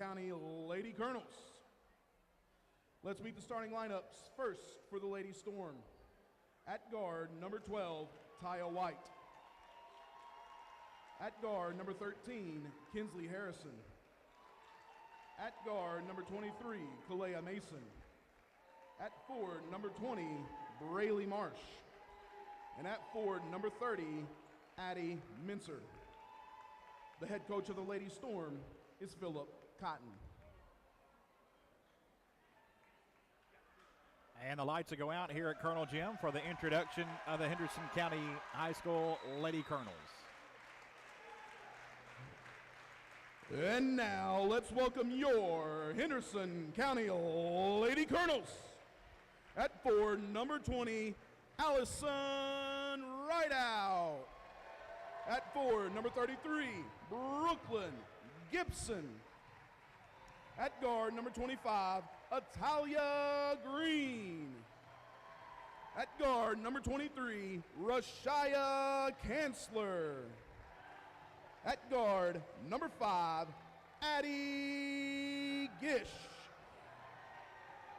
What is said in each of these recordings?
County Lady Colonels. Let's meet the starting lineups. First for the Lady Storm. At guard, number 12, Taya White. At guard, number 13, Kinsley Harrison. At guard, number 23, Kalea Mason. At forward, number 20, Braylee Marsh. And at forward, number 30, Addie Mincer. The head coach of the Lady Storm is Philip Cotton. And the lights will go out here at Colonel Gym for the introduction of the Henderson County High School Lady Colonels. And now let's welcome your Henderson County Lady Colonels. At forward, number 20, Allison Rideout. At forward, number 33, Brooklyn Gibson. At guard, number 25, Atalia Green. At guard, number 23, Rashaya Kanzler. At guard, number 5, Addie Gish.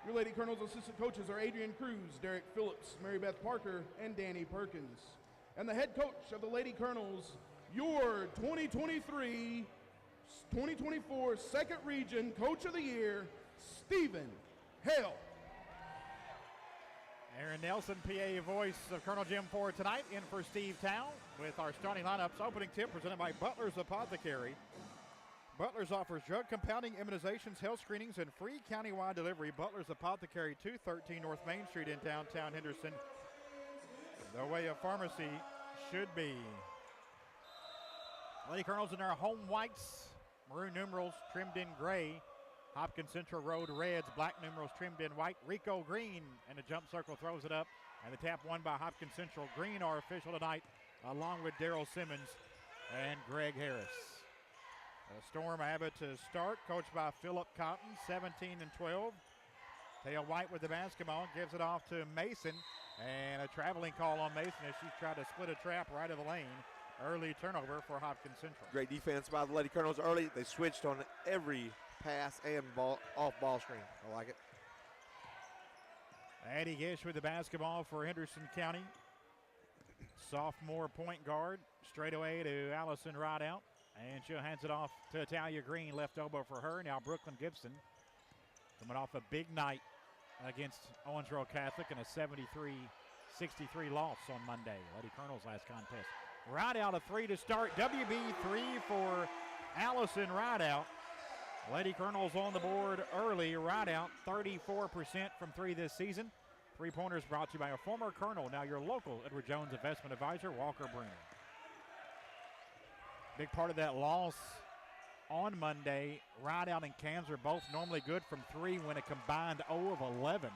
Your Lady Colonels assistant coaches are Adrian Cruz, Derek Phillips, Mary Beth Parker, and Danny Perkins. And the head coach of the Lady Colonels, your 2023-2024 Second Region Coach of the Year, Stephen Hale. Aaron Nelson, PA voice of Colonel Jim for tonight, in for Steve Town with our starting lineups. Opening tip presented by Butler's Apothecary. Butler's offers drug compounding, immunizations, health screenings, and free countywide delivery. Butler's Apothecary, 213 North Main Street in downtown Henderson. The way a pharmacy should be. Lady Colonels in their home whites, maroon numerals trimmed in gray. Hopkins Central Road reds, black numerals trimmed in white. Rico Green and the jump circle throws it up. And the tap won by Hopkins Central. Green are official tonight, along with Daryl Simmons and Greg Harris. Storm Abbott to start, coached by Philip Cotton, 17-12. Taya White with the basketball, gives it off to Mason. And a traveling call on Mason as she tried to split a trap right of the lane. Early turnover for Hopkins Central. Great defense by the Lady Colonels early. They switched on every pass and ball, off ball screen. I like it. Addie Gish with the basketball for Henderson County. Sophomore point guard. Straight away to Allison Rideout. And she'll hands it off to Talia Green. Left elbow for her. Now Brooklyn Gibson coming off a big night against Owensboro Catholic in a 73-63 loss on Monday. Lady Colonels last contest. Rideout a three to start. WB 3 for Allison Rideout. Lady Colonels on the board early. Rideout 34% from three this season. Three-pointers brought to you by a former Colonel, now your local Edward Jones investment advisor, Walker Bruner. Big part of that loss on Monday. Rideout and Kanzler both normally good from three, when a combined 0 of 11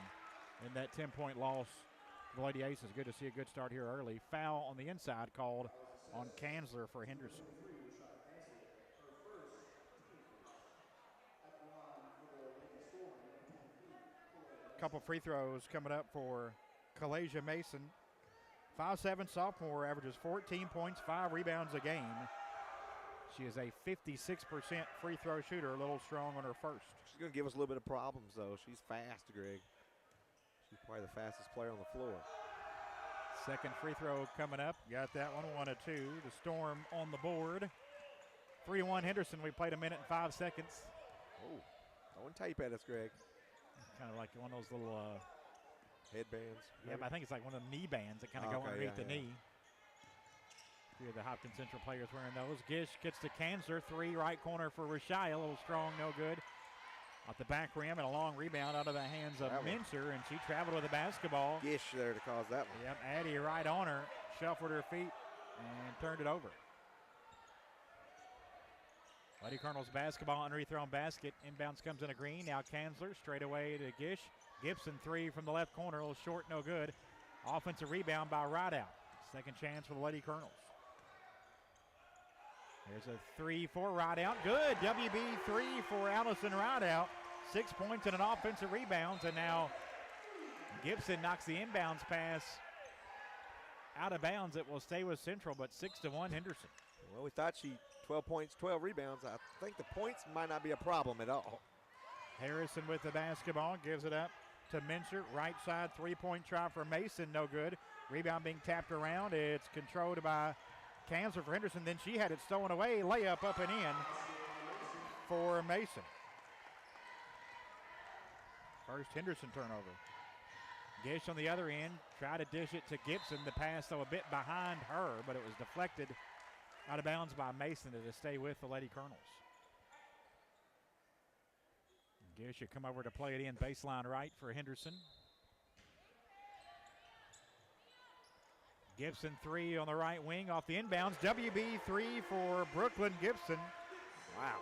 in that 10-point loss. The Lady Aces, good to see a good start here early. Foul on the inside called on Kanzler for Henderson. Couple free throws coming up for Kalasia Mason. 5'7" sophomore, averages 14 points, 5 rebounds a game. She is a 56% free throw shooter, a little strong on her first. She's going to give us a little bit of problems, though. She's fast, Greg. She's probably the fastest player on the floor. Second free throw coming up. Got that one, 1 of 2. The Storm on the board. 3-1 Henderson. We played a minute and 5 seconds. Oh, throwing tape at us, Greg. Kind of like one of those little headbands. Yeah, but I think it's like one of the knee bands that kind of go underneath the knee. A few of the Hopkins Central players wearing those. Gish gets to Kanzler. 3 right corner for Rashaya. A little strong, no good. Off the back rim and a long rebound out of the hands of Mincer, and she traveled with the basketball. Gish there to cause that one. Yep, Addie right on her, shuffled her feet, and turned it over. Lady Colonels basketball underneath their own basket. Inbounds comes in a green. Now Kanzler straight away to Gish. Gibson 3 from the left corner, a little short, no good. Offensive rebound by Rideout. Second chance for the Lady Colonels. There's a 3 for Rideout. Good. WB 3 for Allison Rideout. 6 points and an offensive rebounds. And now Gibson knocks the inbounds pass out of bounds. It will stay with Central, but 6-1 Henderson. Well, we thought 12 points, 12 rebounds. I think the points might not be a problem at all. Harrison with the basketball, gives it up to Mincer. Right side, three-point try for Mason, no good. Rebound being tapped around. It's controlled by Kansler for Henderson. Then she had it stolen away. Layup up and in for Mason. First Henderson turnover. Gish on the other end, try to dish it to Gibson. The pass, though, a bit behind her, but it was deflected out of bounds by Mason to stay with the Lady Colonels. Gish should come over to play it in baseline right for Henderson. Gibson three on the right wing off the inbounds. WB three for Brooklyn Gibson. Wow.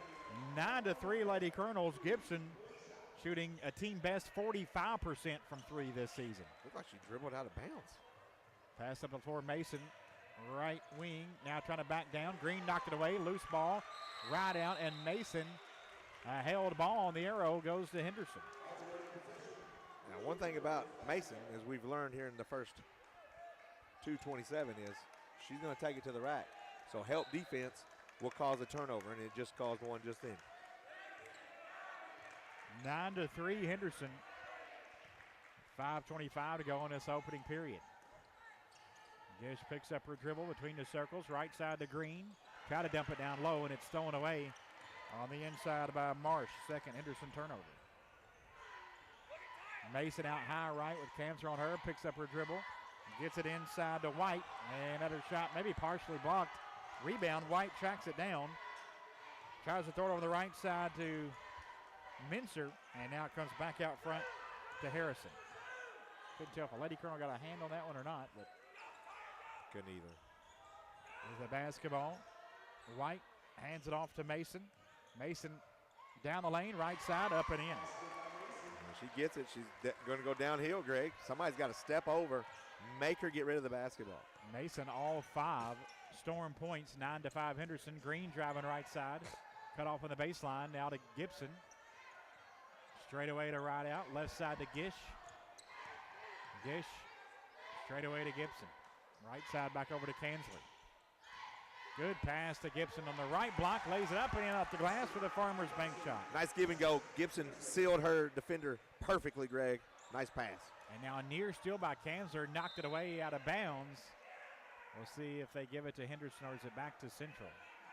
9-3 Lady Colonels. Gibson shooting a team best 45% from three this season. Looked like she dribbled out of bounds. Pass up the floor, Mason, right wing, now trying to back down. Green knocked it away, loose ball, right out, and Mason, a held ball on the arrow, goes to Henderson. Now, one thing about Mason, as we've learned here in the first 2:27, is she's going to take it to the rack. So help defense will cause a turnover, and it just caused one just then. 9-3 Henderson. 5:25 to go in this opening period. Gish picks up her dribble between the circles, right side to Green. Try to dump it down low, and it's stolen away on the inside by Marsh. Second Henderson turnover. Mason out high right with Kamser on her, picks up her dribble, gets it inside to White, and another shot maybe partially blocked. Rebound, White tracks it down. Tries to throw it over the right side to Mincer, and now it comes back out front to Harrison. Couldn't tell if a Lady Colonel got a hand on that one or not, but couldn't either. there's the basketball. White hands it off to Mason. Mason down the lane, right side, up and in. When she gets it, she's going to go downhill, Greg. Somebody's got to step over, make her get rid of the basketball. Mason all five. Storm points, 9-5 Henderson. Green driving right side. Cut off on the baseline, now to Gibson. Straight away to right out, left side to Gish. Gish, straight away to Gibson. Right side back over to Kansley. Good pass to Gibson on the right block, lays it up and in off the glass with a Farmer's bank shot. Nice give and go. Gibson sealed her defender perfectly, Greg. Nice pass. And now a near steal by Kansley, knocked it away out of bounds. We'll see if they give it to Henderson or is it back to Central.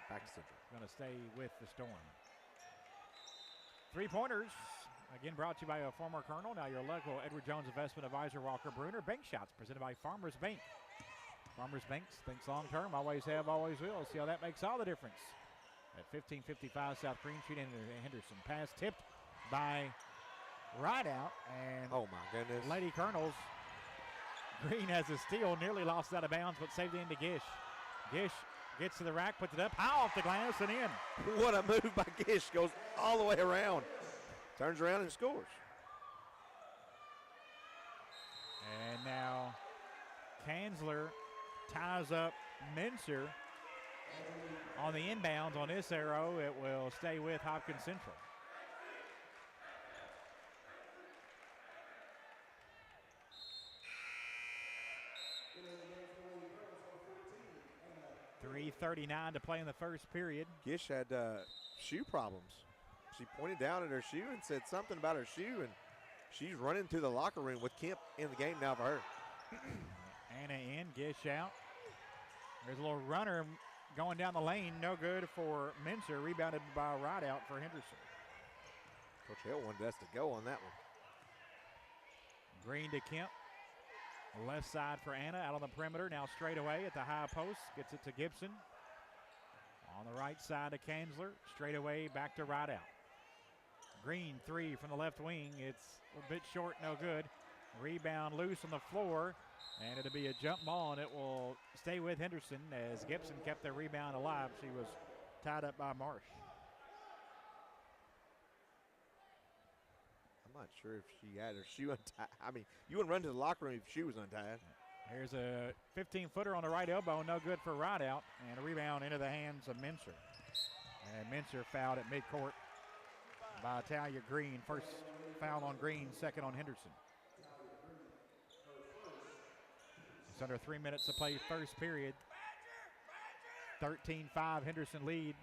Back to Central. Going to stay with the Storm. Three-pointers. Again, brought to you by a former Colonel, now your local Edward Jones Investment Advisor, Walker Bruner. Bank Shots presented by Farmers Bank. Farmers Banks thinks long-term, always have, always will. See how that makes all the difference. At 1555 South Green Street in Henderson. Pass tipped by Rideout, and oh my goodness. Lady Colonels. Green has a steal, nearly lost out of bounds, but saved it into Gish. Gish gets to the rack, puts it up, high off the glass and in. What a move by Gish, goes all the way around. Turns around and scores. And now Kansley ties up Mincer on the inbounds on this arrow. It will stay with Hopkins Central. .339 to play in the first period. Gish had shoe problems. She pointed down at her shoe and said something about her shoe, and she's running to the locker room with Kemp in the game now for her. Anna in, Gish out. There's a little runner going down the lane, no good for Mincer, rebounded by Rideout for Henderson. Coach Hill wanted us to go on that one. Green to Kemp. Left side for Anna, out on the perimeter, now straight away at the high post, gets it to Gibson. On the right side to Kansley, straight away back to Rideout. Green three from the left wing, it's a bit short, no good. Rebound loose on the floor, and it'll be a jump ball, and it will stay with Henderson as Gibson kept the rebound alive. She was tied up by Marsh. I'm not sure if she had her shoe untied. I mean, you wouldn't run to the locker room if your shoe was untied. Here's a 15-footer on the right elbow, no good for Rideout, and a rebound into the hands of Mincer. And Mincer fouled at midcourt by Talia Green. First foul on Green, second on Henderson. It's under 3 minutes to play first period. 13-5 Henderson lead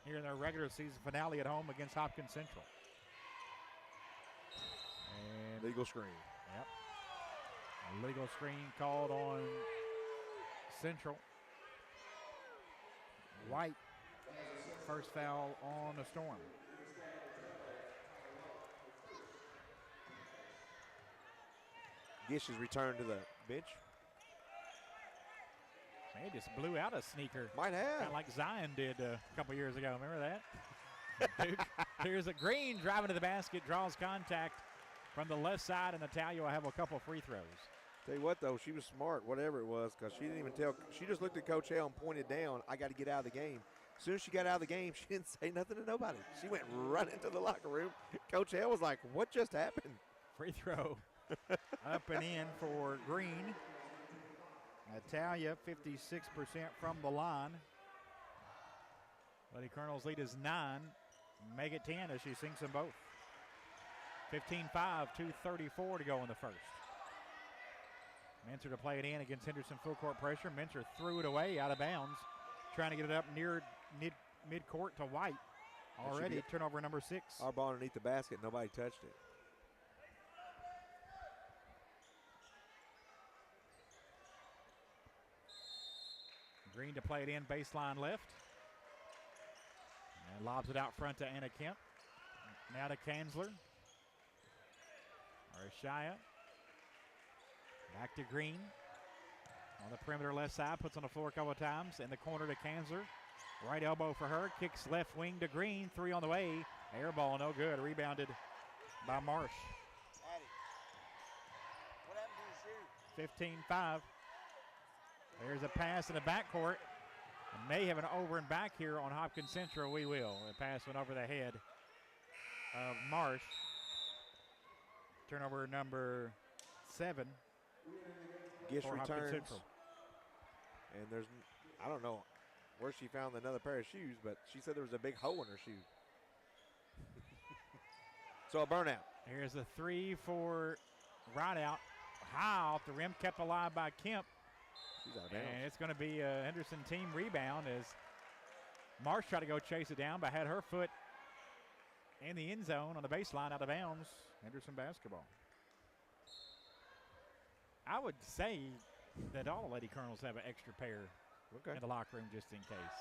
here in their regular season finale at home against Hopkins Central. And legal screen. Yep. A legal screen called on Central. White, first foul on the Storm. Gish has returned to the bench. Man, just blew out a sneaker. Might have. Kind of like Zion did a couple years ago. Remember that? Duke, here's a Green driving to the basket, draws contact from the left side, and Natalia will have a couple free throws. Tell you what, though, she was smart, whatever it was, because she didn't even tell. She just looked at Coach Hale and pointed down, I got to get out of the game. As soon as she got out of the game, she didn't say nothing to nobody. She went right into the locker room. Coach Hale was like, what just happened? Free throw up and in for Green. Natalia, 56% from the line. Lady Colonel's lead is 9. Make it 10 as she sinks them both. 15-5, 2:34 to go in the first. Mincer to play it in against Henderson full court pressure. Mincer threw it away out of bounds, trying to get it up near mid-court to White. Already turnover number 6. Our ball underneath the basket, nobody touched it. Green to play it in, baseline left. And lobs it out front to Anna Kemp. Now to Kanzler. Arashaya. Back to Green. On the perimeter left side, puts on the floor a couple of times. In the corner to Kanzler. Right elbow for her. Kicks left wing to Green. 3 on the way. Air ball, no good. Rebounded by Marsh. 15-5. There's a pass in the backcourt. May have an over and back here on Hopkins Central. We will. The pass went over the head of Marsh. Turnover number 7. Gish for Hopkins returns. Central. And there's, I don't know where she found another pair of shoes, but she said there was a big hole in her shoe. So a burnout. Here's a 3 for Rideout. High off the rim, kept alive by Kemp. She's out of bounds. And it's going to be a Henderson team rebound as Marsh tried to go chase it down, but had her foot in the end zone on the baseline, out of bounds. Henderson basketball. I would say that all the Lady Colonels have an extra pair in the locker room just in case.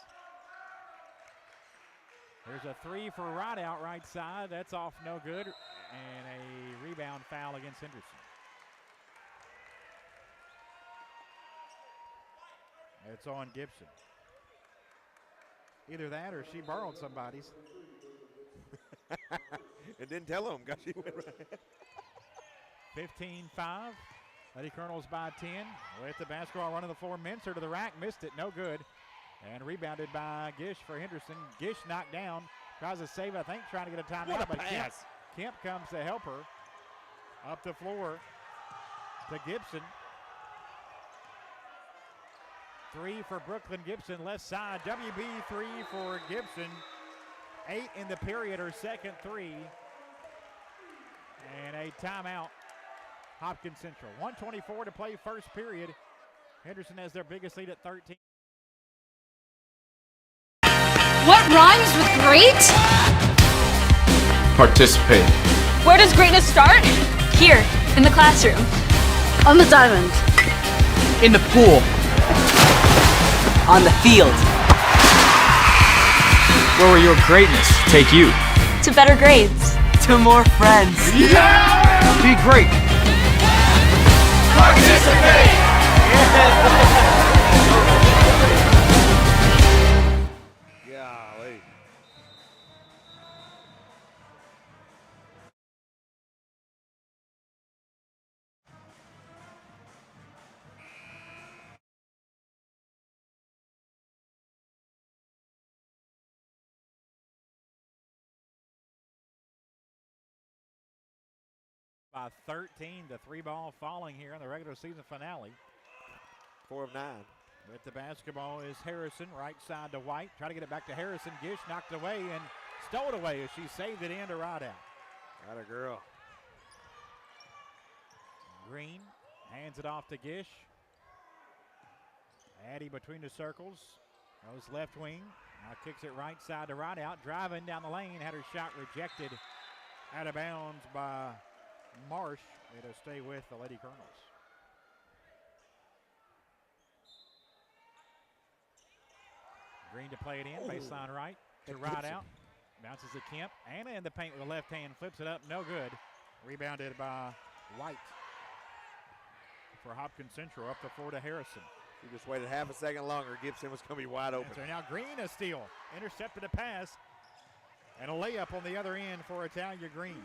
There's a 3 for Rideout right side. That's off no good. And a rebound foul against Henderson. It's on Gibson. Either that or she borrowed somebody's. And didn't tell them. Got she went right. 15-5. Lady Colonels by 10. With the basketball running the floor. Mincer to the rack. Missed it. No good. And rebounded by Gish for Henderson. Gish knocked down. Tries to save, I think, trying to get a timeout. What a but pass. Kemp comes to help her. Up the floor to Gibson. 3 for Brooklyn Gibson, left side. WB 3 for Gibson. 8 in the period, her second 3. And a timeout, Hopkins Central. 1:24 to play first period. Henderson has their biggest lead at 13. What rhymes with great? Participate. Where does greatness start? Here, in the classroom. On the diamond. In the pool. On the field. Where will your greatness take you? To better grades. To more friends. Yeah! Be great. Participate! Golly. By 13, the 3-ball falling here in the regular season finale. 4 of 9. With the basketball is Harrison, right side to White. Try to get it back to Harrison. Gish knocked it away and stole it away as she saved it in to Rideout. Got a girl. Green hands it off to Gish. Addie between the circles. Goes left wing. Now kicks it right side to right out. Driving down the lane. Had her shot rejected out of bounds by Marsh. It'll stay with the Lady Colonels. Green to play it in. Baseline right to right out. Bounces to Kemp. Anna in the paint with the left hand. Flips it up. No good. Rebounded by White. For Hopkins Central, up the floor to Harrison. He just waited half a second longer. Gibson was going to be wide open. So now Green a steal. Intercepted a pass. And a layup on the other end for Italia Green.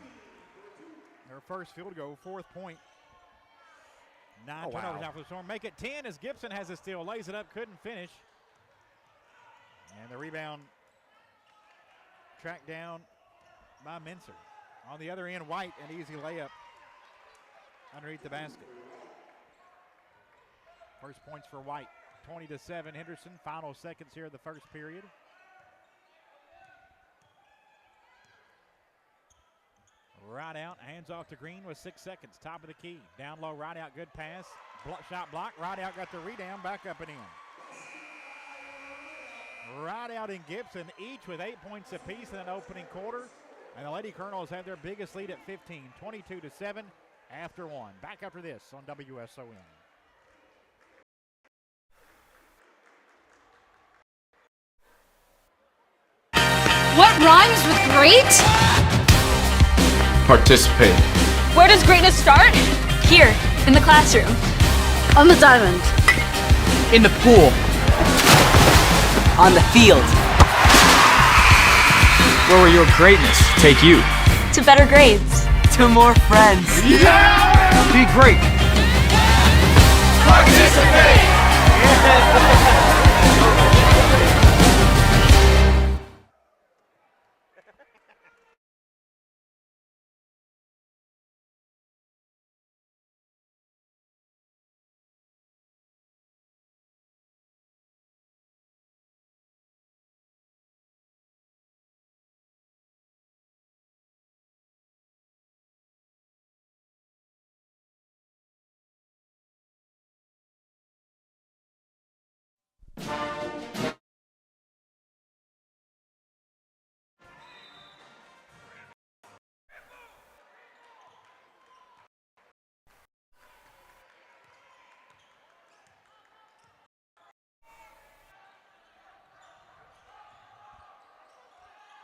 Their first field goal, 4th point. 9 turnovers now for the Storm. Make it 10 as Gibson has a steal. Lays it up, couldn't finish. And the rebound tracked down by Mincer. On the other end, White, an easy layup underneath the basket. First points for White. 20-7 Henderson. Final seconds here of the first period. Right out, hands off to Green with 6 seconds. Top of the key. Down low, right out, good pass. Shot block, right out, got the rebound, back up and in. Right out and Gibson, each with 8 points apiece in an opening quarter. And the Lady Colonels have their biggest lead at 15, 22-7 after one. Back after this on WSON. What rhymes with great? Participate. Where does greatness start? Here, in the classroom. On the diamond. In the pool. On the field. Where will your greatness take you? To better grades. To more friends. Yeah! Be great. Participate!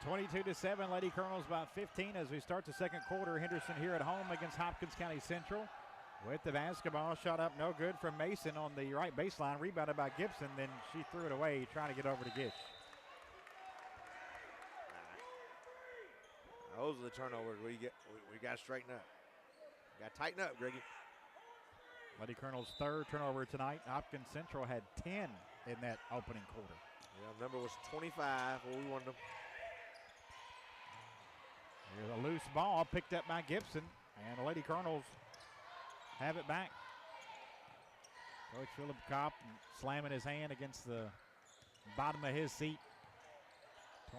22-7, Lady Colonels by 15 as we start the second quarter. Henderson here at home against Hopkins County Central. With the basketball, shot up no good from Mason on the right baseline, rebounded by Gibson, then she threw it away trying to get over to Gish. Those are the turnovers we got to straighten up. Got to tighten up, Greggy. Lady Colonels' third turnover tonight. Hopkins Central had 10 in that opening quarter. Yeah, the number was 25 where we wanted them. Here's a loose ball picked up by Gibson, and the Lady Colonels have it back. Coach Philip Kopp slamming his hand against the bottom of his seat.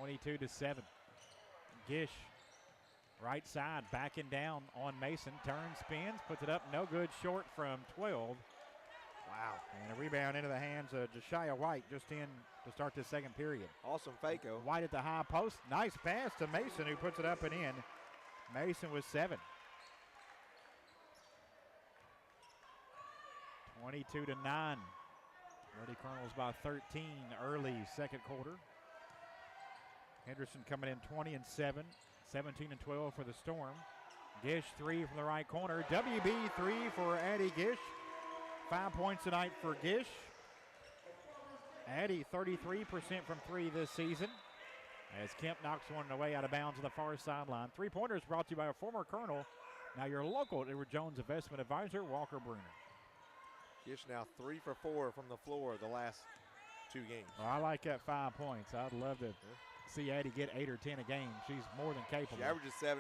22-7. Gish, right side, backing down on Mason. Turns, spins, puts it up, no good, short from 12. Wow. And a rebound into the hands of Josiah White just in to start this second period. Awesome fake-o. White at the high post. Nice pass to Mason, who puts it up and in. Mason with 7. 22-9. Lady Colonels by 13 early second quarter. Henderson coming in 20-7. 17-12 for the Storm. Gish 3 from the right corner. WB 3 for Addie Gish. 5 points tonight for Gish. Addie 33% from 3 this season as Kemp knocks one away out of bounds on the far sideline. 3-pointers brought to you by a former Colonel, now your local Edward Jones investment advisor, Walker Bruner. Gish now 3 for 4 from the floor the last 2 games. Well, I like that 5 points. I'd love to see Addie get 8 or 10 a game. She's more than capable. She averages 7.5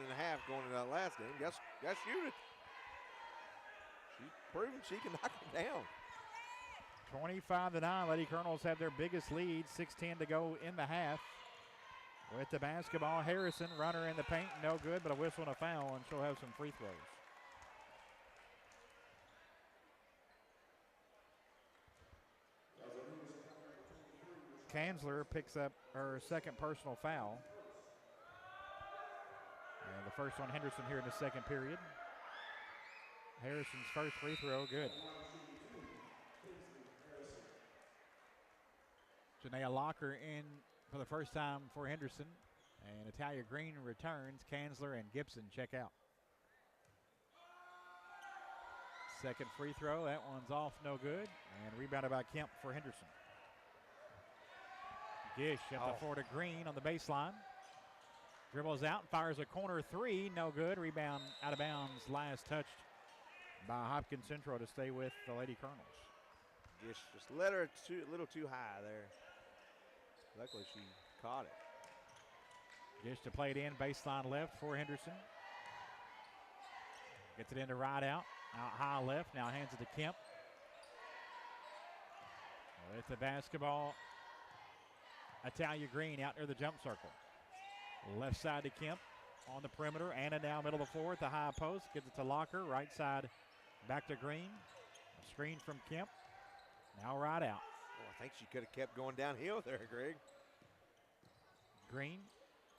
going into that last game. Got shoot it. She's proven she can knock it down. 25-9. Lady Colonels have their biggest lead. 6:10 to go in the half. With the basketball, Harrison, runner in the paint, no good, but a whistle and a foul, and she'll have some free throws. Kanzler picks up her second personal foul. And the first on Henderson here in the second period. Harrison's first free throw, good. Janaea Locker in for the first time for Henderson. And Italia Green returns. Kanzler and Gibson check out. Second free throw, that one's off, no good. And rebounded by Kemp for Henderson. Gish at the floor to Green on the baseline. Dribbles out, fires a corner three, no good. Rebound out of bounds, last touched by Hopkins Central to stay with the Lady Colonels. Gish just let her a little too high there. Luckily she caught it. Gish to play it in, baseline left for Henderson. Gets it into Rideout. Out high left, now hands it to Kemp. With the basketball, Italia Green out near the jump circle. Left side to Kemp on the perimeter. Anna now middle of the floor at the high post. Gives it to Locker. Right side back to Green. A screen from Kemp. Now Rideout. Oh, I think she could have kept going downhill there, Greg. Green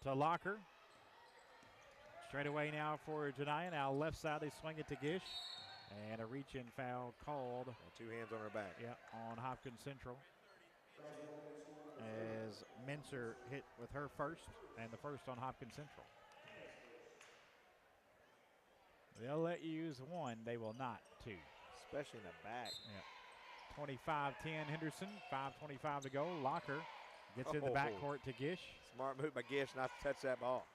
to Locker. Straight away now for Janiyah. Now left side they swing it to Gish. And a reach-in foul called. And 2 hands on her back. Yeah, on Hopkins Central. As Mincer hit with her first, and the first on Hopkins Central. They'll let you use one, they will not two. Especially in the back. Yeah. 25-10 Henderson, 5:25 to go. Locker gets in the backcourt to Gish. Smart move by Gish not to touch that ball.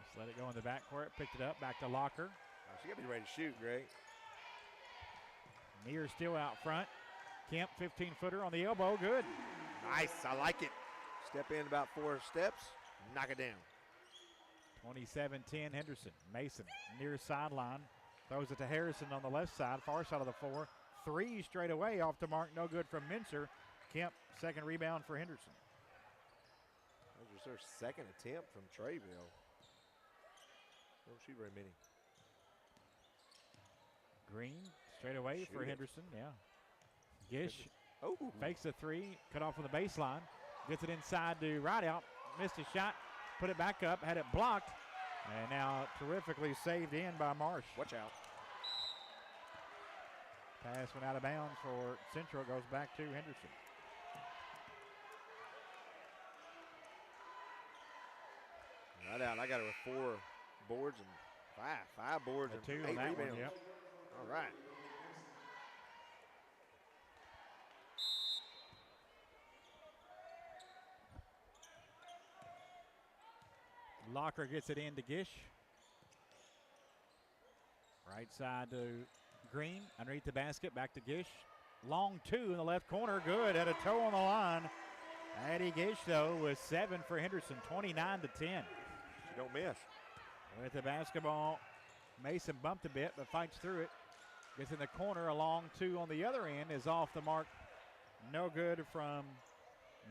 Just let it go in the backcourt, picked it up, back to Locker. Oh, she got to be ready to shoot, Greg. Near still out front. Kemp, 15-footer on the elbow, good. Nice, I like it. Step in about 4 steps, knock it down. 27-10 Henderson. Mason near sideline. Throws it to Harrison on the left side, far side of the floor. 3 straight away off the mark, no good from Mincer. Kemp, second rebound for Henderson. That was her second attempt from Trayville. Don't shoot very many. Green, straight away for Henderson, yeah. Gish fakes a 3, cut off on the baseline. Gets it inside to Rideout. Missed a shot, put it back up, had it blocked. And now terrifically saved in by Marsh. Watch out. Pass went out of bounds for Central, goes back to Henderson. Rideout, I got her with 4 boards and 5 boards and 2 8 on that rebounds. one, yep. All right. Locker gets it in to Gish. Right side to Green, underneath the basket, back to Gish. Long 2 in the left corner, good, had a toe on the line. Addie Gish, though, with 7 for Henderson, 29-10. She don't miss. With the basketball, Mason bumped a bit, but fights through it. Gets in the corner, a long 2 on the other end, is off the mark. No good from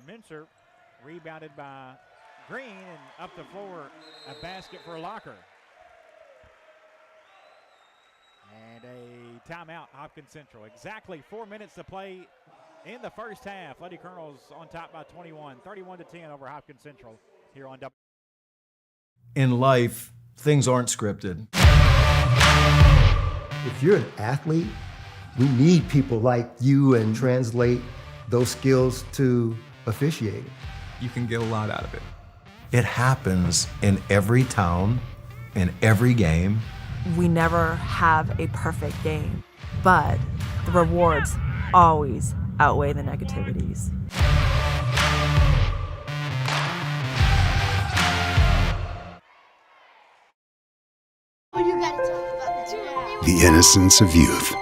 Mincer. Rebounded by Green, and up the floor, a basket for Locker. And a timeout, Hopkins Central. Exactly 4 minutes to play in the first half. Lady Colonels on top by 21, 31-10 over Hopkins Central here on W. In life, things aren't scripted. If you're an athlete, we need people like you and translate those skills to officiating. You can get a lot out of it. It happens in every town, in every game. We never have a perfect game, but the rewards always outweigh the negativities. The innocence of youth.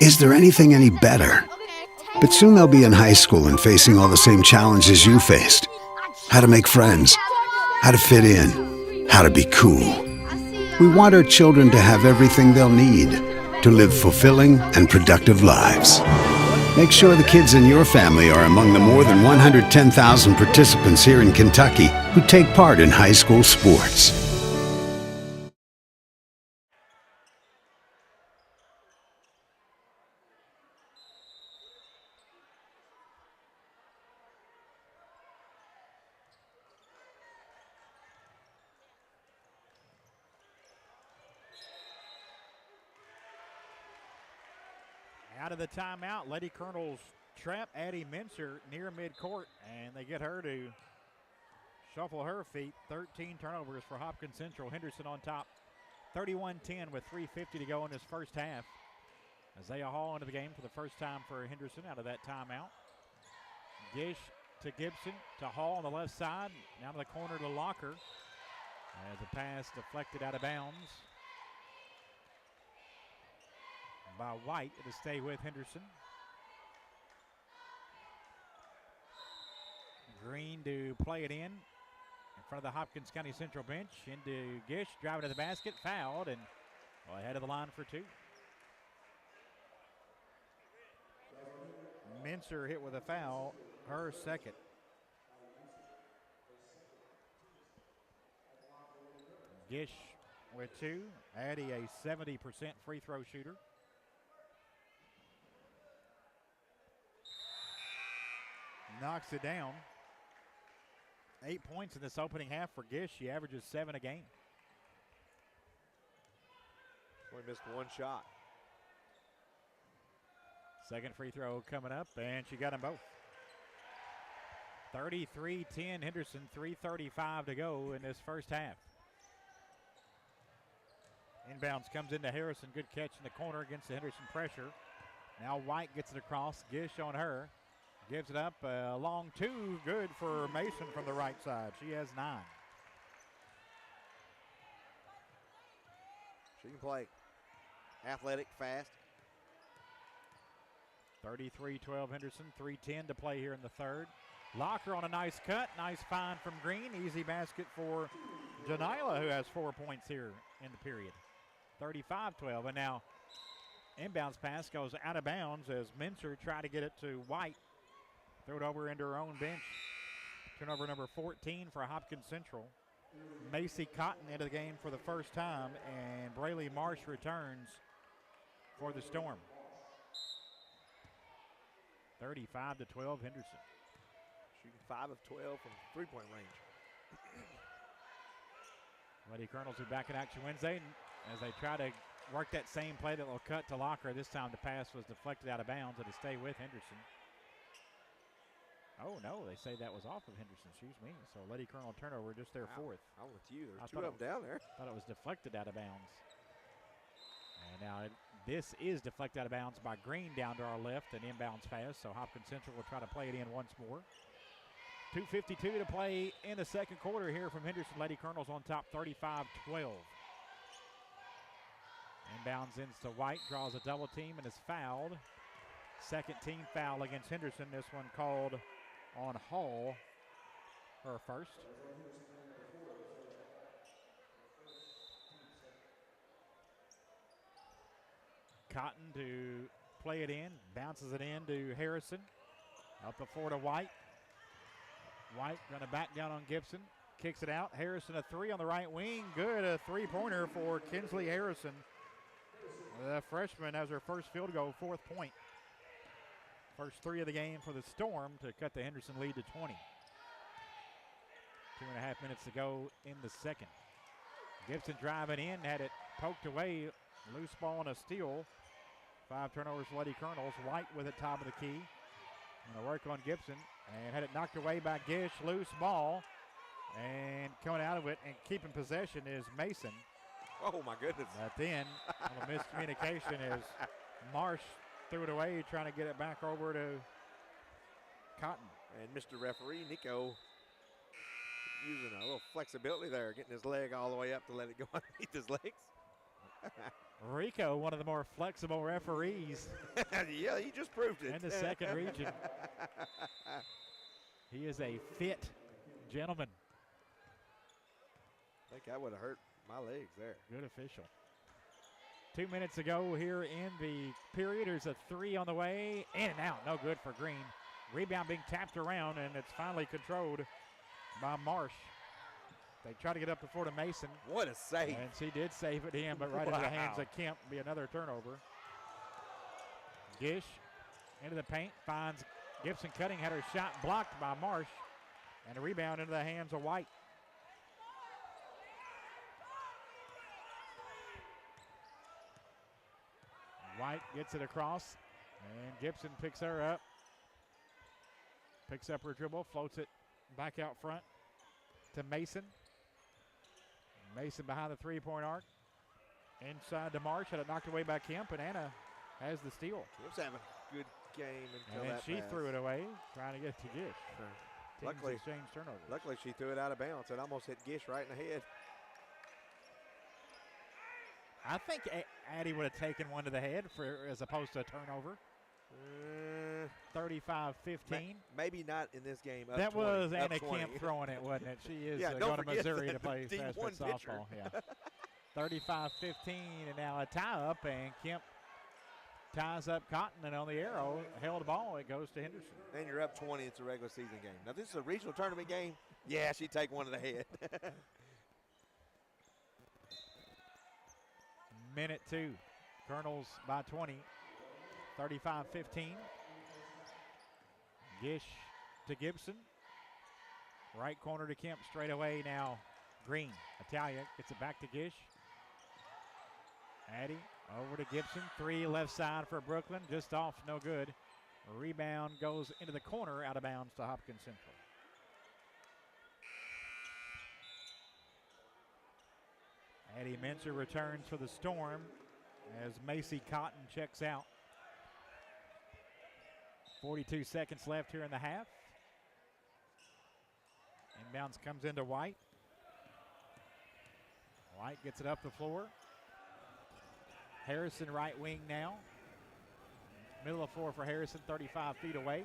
Is there anything any better? But soon they'll be in high school and facing all the same challenges you faced. How to make friends, how to fit in, how to be cool. We want our children to have everything they'll need to live fulfilling and productive lives. Make sure the kids in your family are among the more than 110,000 participants here in Kentucky who take part in high school sports. Out of the timeout, Lady Colonel's trap Addie Mincer near midcourt, and they get her to shuffle her feet. 13 turnovers for Hopkins Central. Henderson on top, 31-10 with 3:50 to go in this first half. Isaiah Hall into the game for the first time for Henderson out of that timeout. Gish to Gibson to Hall on the left side. Down to the corner to Locker. As a pass deflected out of bounds by White to stay with Henderson. Green to play it in front of the Hopkins County Central bench. Into Gish, driving to the basket, fouled, and ahead of the line for two. Mincer hit with a foul, her second. Gish with two. Addie a 70% free throw shooter. Knocks it down. 8 points in this opening half for Gish. She averages 7 a game. Only missed one shot. Second free throw coming up, and she got them both. 33-10 Henderson, 3:35 to go in this first half. Inbounds comes into Harrison. Good catch in the corner against the Henderson pressure. Now White gets it across. Gish on her. Gives it up. Long two. Good for Mason from the right side. She has 9. She can play athletic, fast. 33-12 Henderson. 3:10 to play here in the third. Locker on a nice cut. Nice find from Green. Easy basket for Janila, who has 4 points here in the period. 35-12. And now inbounds pass goes out of bounds as Mincer tried to get it to White. Throw it over into her own bench. Turnover number 14 for Hopkins Central. Macy Cotton into the game for the first time, and Braley Marsh returns for the Storm. 35-12 Henderson. Shooting 5 of 12 from three-point range. Lady Colonels are back in action Wednesday as they try to work that same play that will cut to Locker. This time the pass was deflected out of bounds and to stay with Henderson. Oh, no, they say that was off of Henderson. Excuse me. So Lady Colonel turnover, just their fourth. I'm with you. There's two of them down there. Thought it was deflected out of bounds. And now this is deflected out of bounds by Green down to our left, and inbounds pass. So Hopkins Central will try to play it in once more. 2:52 to play in the second quarter here from Henderson. Lady Colonels on top, 35-12. Inbounds into White, draws a double team and is fouled. Second team foul against Henderson. This one called on Hall, her first. Cotton to play it in, bounces it in to Harrison. Up the floor to White. White gonna back down on Gibson, kicks it out. Harrison a three on the right wing, good, a three-pointer for Kinsley Harrison. The freshman has her first field goal, 4th point. First 3 of the game for the Storm to cut the Henderson lead to 20. 2.5 minutes to go in the second. Gibson driving in, had it poked away. Loose ball and a steal. 5 turnovers for Lady Colonels. White with it top of the key. Gonna work on Gibson and had it knocked away by Gish. Loose ball. And coming out of it and keeping possession is Mason. Oh my goodness. But then a miscommunication as Marsh threw it away, trying to get it back over to Cotton. And Mr. Referee, Nico, using a little flexibility there, getting his leg all the way up to let it go underneath his legs. Rico, one of the more flexible referees. Yeah, he just proved it. In the second region. He is a fit gentleman. I think that would have hurt my legs there. Good official. 2 minutes ago here in the period. There's a 3 on the way. In and out. No good for Green. Rebound being tapped around, and it's finally controlled by Marsh. They try to get up the floor to Mason. What a save. And she did save it in, but right into the hands of Kemp. Be another turnover. Gish into the paint. Finds Gibson cutting. Had her shot blocked by Marsh. And a rebound into the hands of White. White gets it across. And Gibson picks her up. Picks up her dribble, floats it back out front to Mason. Mason behind the three-point arc. Inside to Marsh, had it knocked away by Kemp, and Anna has the steal. Kemp's having a good game until And then that she pass. threw it away, trying to get it to Gish. Luckily, exchange turnover. Luckily, she threw it out of bounds. It almost hit Gish right in the head. I think Addie would have taken one to the head as opposed to a turnover. 35-15. Maybe not in this game. That 20, was Anna 20. Kemp throwing it, wasn't it? She is don't going to forget Missouri that to play D1 freshman pitcher. softball. Yeah. 35-15, and now a tie-up, and Kemp ties up Cotton, and on the arrow, held the ball. It goes to Henderson. And you're up 20. It's a regular season game. Now, this is a regional tournament game. Yeah, she'd take one to the head. Minute 2. Colonels by 20. 35-15. Gish to Gibson. Right corner to Kemp. Straight away now. Green. Italia gets it back to Gish. Addie over to Gibson. 3 left side for Brooklyn. Just off. No good. Rebound goes into the corner. Out of bounds to Hopkins Central. Addie Mincer returns for the Storm as Macy Cotton checks out. 42 seconds left here in the half. Inbounds comes into White. White gets it up the floor. Harrison right wing now. Middle of the floor for Harrison, 35 feet away.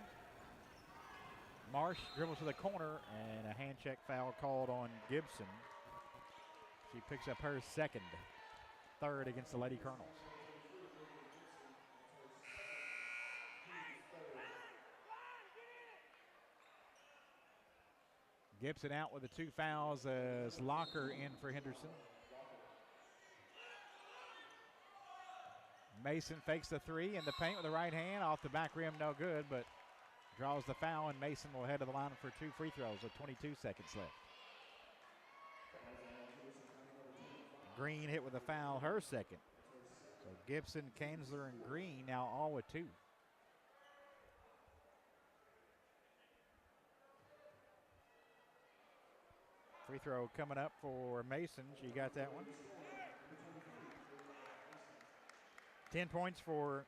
Marsh dribbles to the corner, and a hand check foul called on Gibson. She picks up her second, third against the Lady Colonels. Gibson out with the 2 fouls as Locker in for Henderson. Mason fakes the 3 in the paint with the right hand. Off the back rim, no good, but draws the foul, and Mason will head to the line for 2 free throws with 22 seconds left. Green hit with a foul, her second. So Gibson, Kanzler, and Green now all with 2. Free throw coming up for Mason. She got that one. 10 points for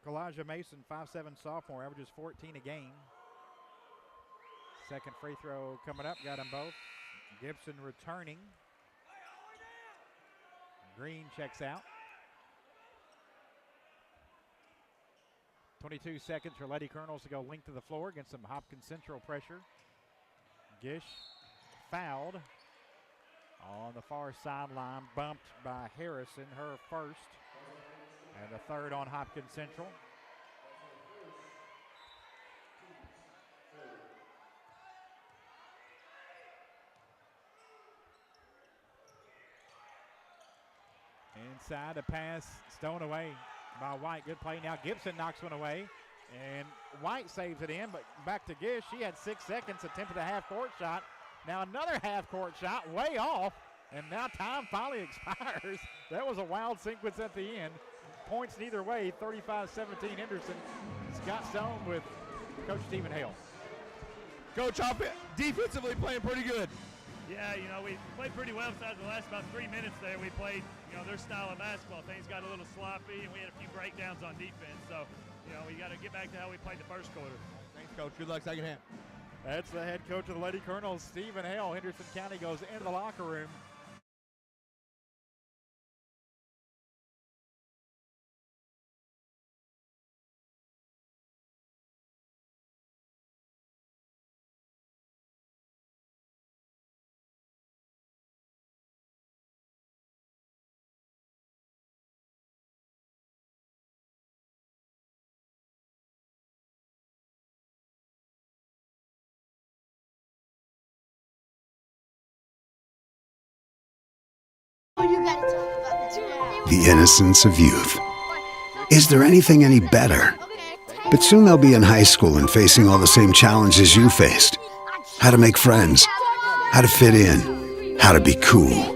Kalaja Mason, 5'7" sophomore, averages 14 a game. Second free throw coming up, got them both. Gibson returning. Green checks out. 22 seconds for Lady Colonels to go length to the floor against some Hopkins Central pressure. Gish fouled on the far sideline, bumped by Harrison, her first, and the third on Hopkins Central. Inside, a pass, stolen away by White. Good play. Now Gibson knocks one away, and White saves it in, but back to Gish. She had 6 seconds, attempted a half-court shot. Now another half-court shot, way off, and now time finally expires. That was a wild sequence at the end. Points neither way, 35-17 Henderson. Scott Stone with Coach Stephen Hale. Coach, defensively playing pretty good. Yeah, we played pretty well besides the last about 3 minutes there. We played, their style of basketball. Things got a little sloppy, and we had a few breakdowns on defense. So, we got to get back to how we played the first quarter. Thanks, Coach. Good luck second half. That's the head coach of the Lady Colonels, Stephen Hale. Henderson County goes into the locker room. The innocence of youth. Is there anything any better? But soon they'll be in high school and facing all the same challenges you faced. How to make friends, how to fit in, how to be cool.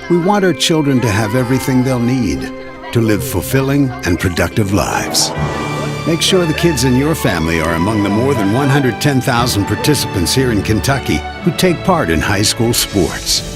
We want our children to have everything they'll need to live fulfilling and productive lives. Make sure the kids in your family are among the more than 110,000 participants here in Kentucky who take part in high school sports.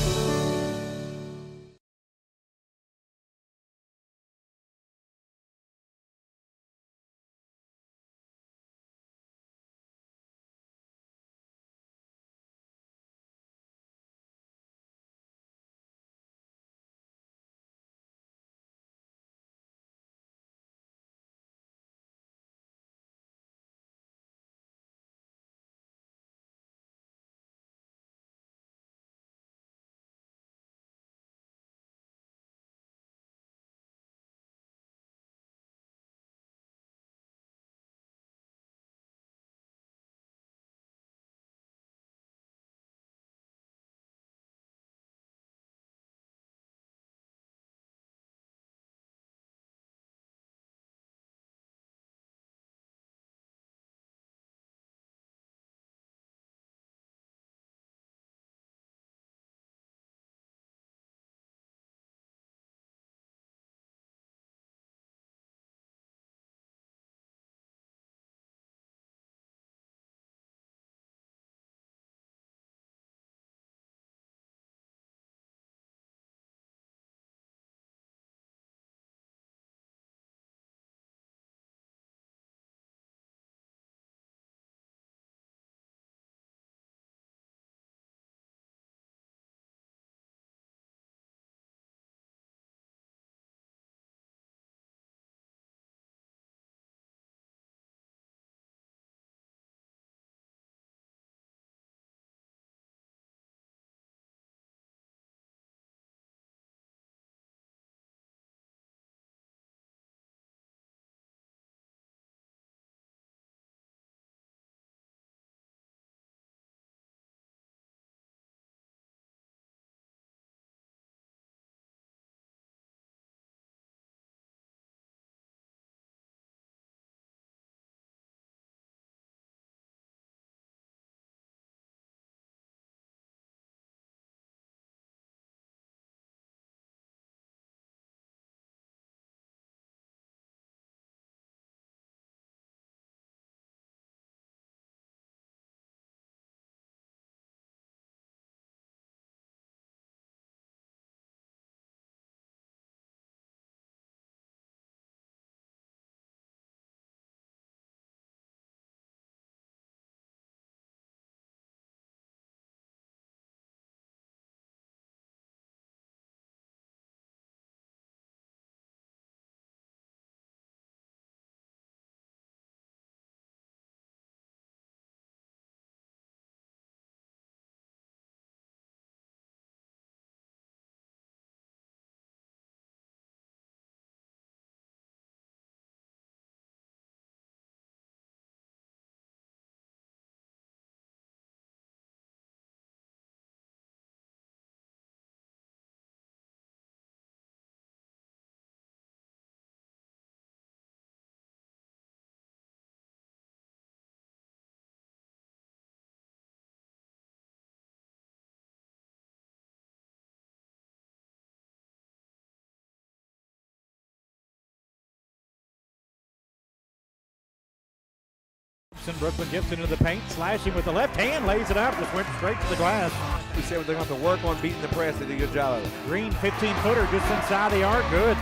Brooklyn Gibson into the paint, slashing with the left hand, lays it up, just went straight to the glass. We said they're going to have to work on beating the press. They did a good job of it. Green 15-footer just inside the arc, good.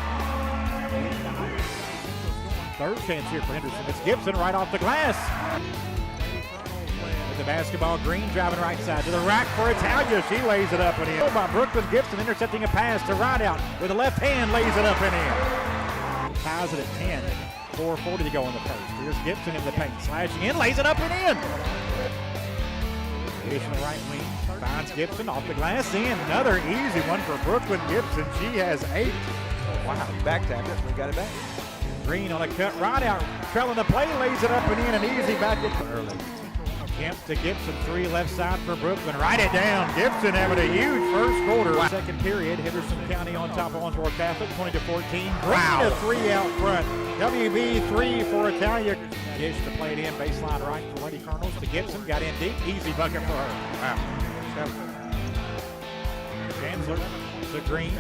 Third chance here for Henderson. It's Gibson right off the glass. With the basketball, Green driving right side to the rack for Italia. She lays it up and in. By Brooklyn Gibson intercepting a pass to Rideout with the left hand, lays it up and in. Ties it at 10. 4:40 to go in the first. Here's Gibson in the paint, slashing in, lays it up and in. Additional right wing, finds Gibson off the glass in. Another easy one for Brooklyn Gibson. She has 8. Wow, back tapped it, we got it back. Green on a cut, right out, trailing the play, lays it up and in, an easy back at early. Kemp to Gibson, 3 left side for Brooklyn. Write it down. Gibson having a huge first quarter. Second period, Henderson County on top of Owensboro Catholic, 20-14. Wow. A 3 out front. WB 3 for Italia. Dish to play it in, baseline right for Lady Colonels to Gibson. Got in deep, easy bucket for her. Wow. Chancellor to Green.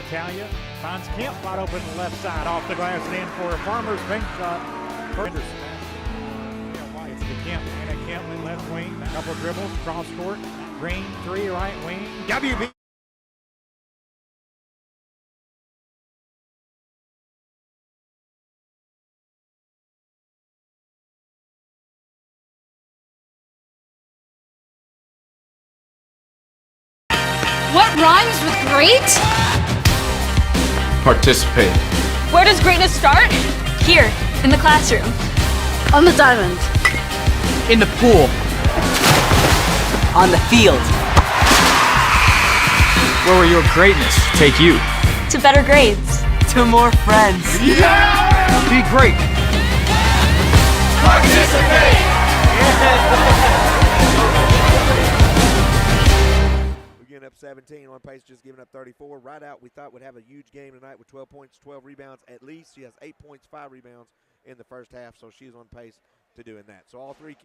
Italia finds Kemp wide open the left side, off the glass and in for a Farmer's bank shot. for Henderson. It's to Kemp. Anna Kemp in left wing. A couple dribbles, cross court. Green, 3, right wing. WB. What rhymes with great? Participate. Where does greatness start? Here, in the classroom. On the diamond. In the pool. On the field. Where will your greatness take you? To better grades. To more friends. Yeah! Be great. Participate! We're getting up 17. On pace, just giving up 34. Right out, we thought would have a huge game tonight with 12 points, 12 rebounds at least. She has 8 points, 5 rebounds in the first half, so she's on pace to doing that. So all three.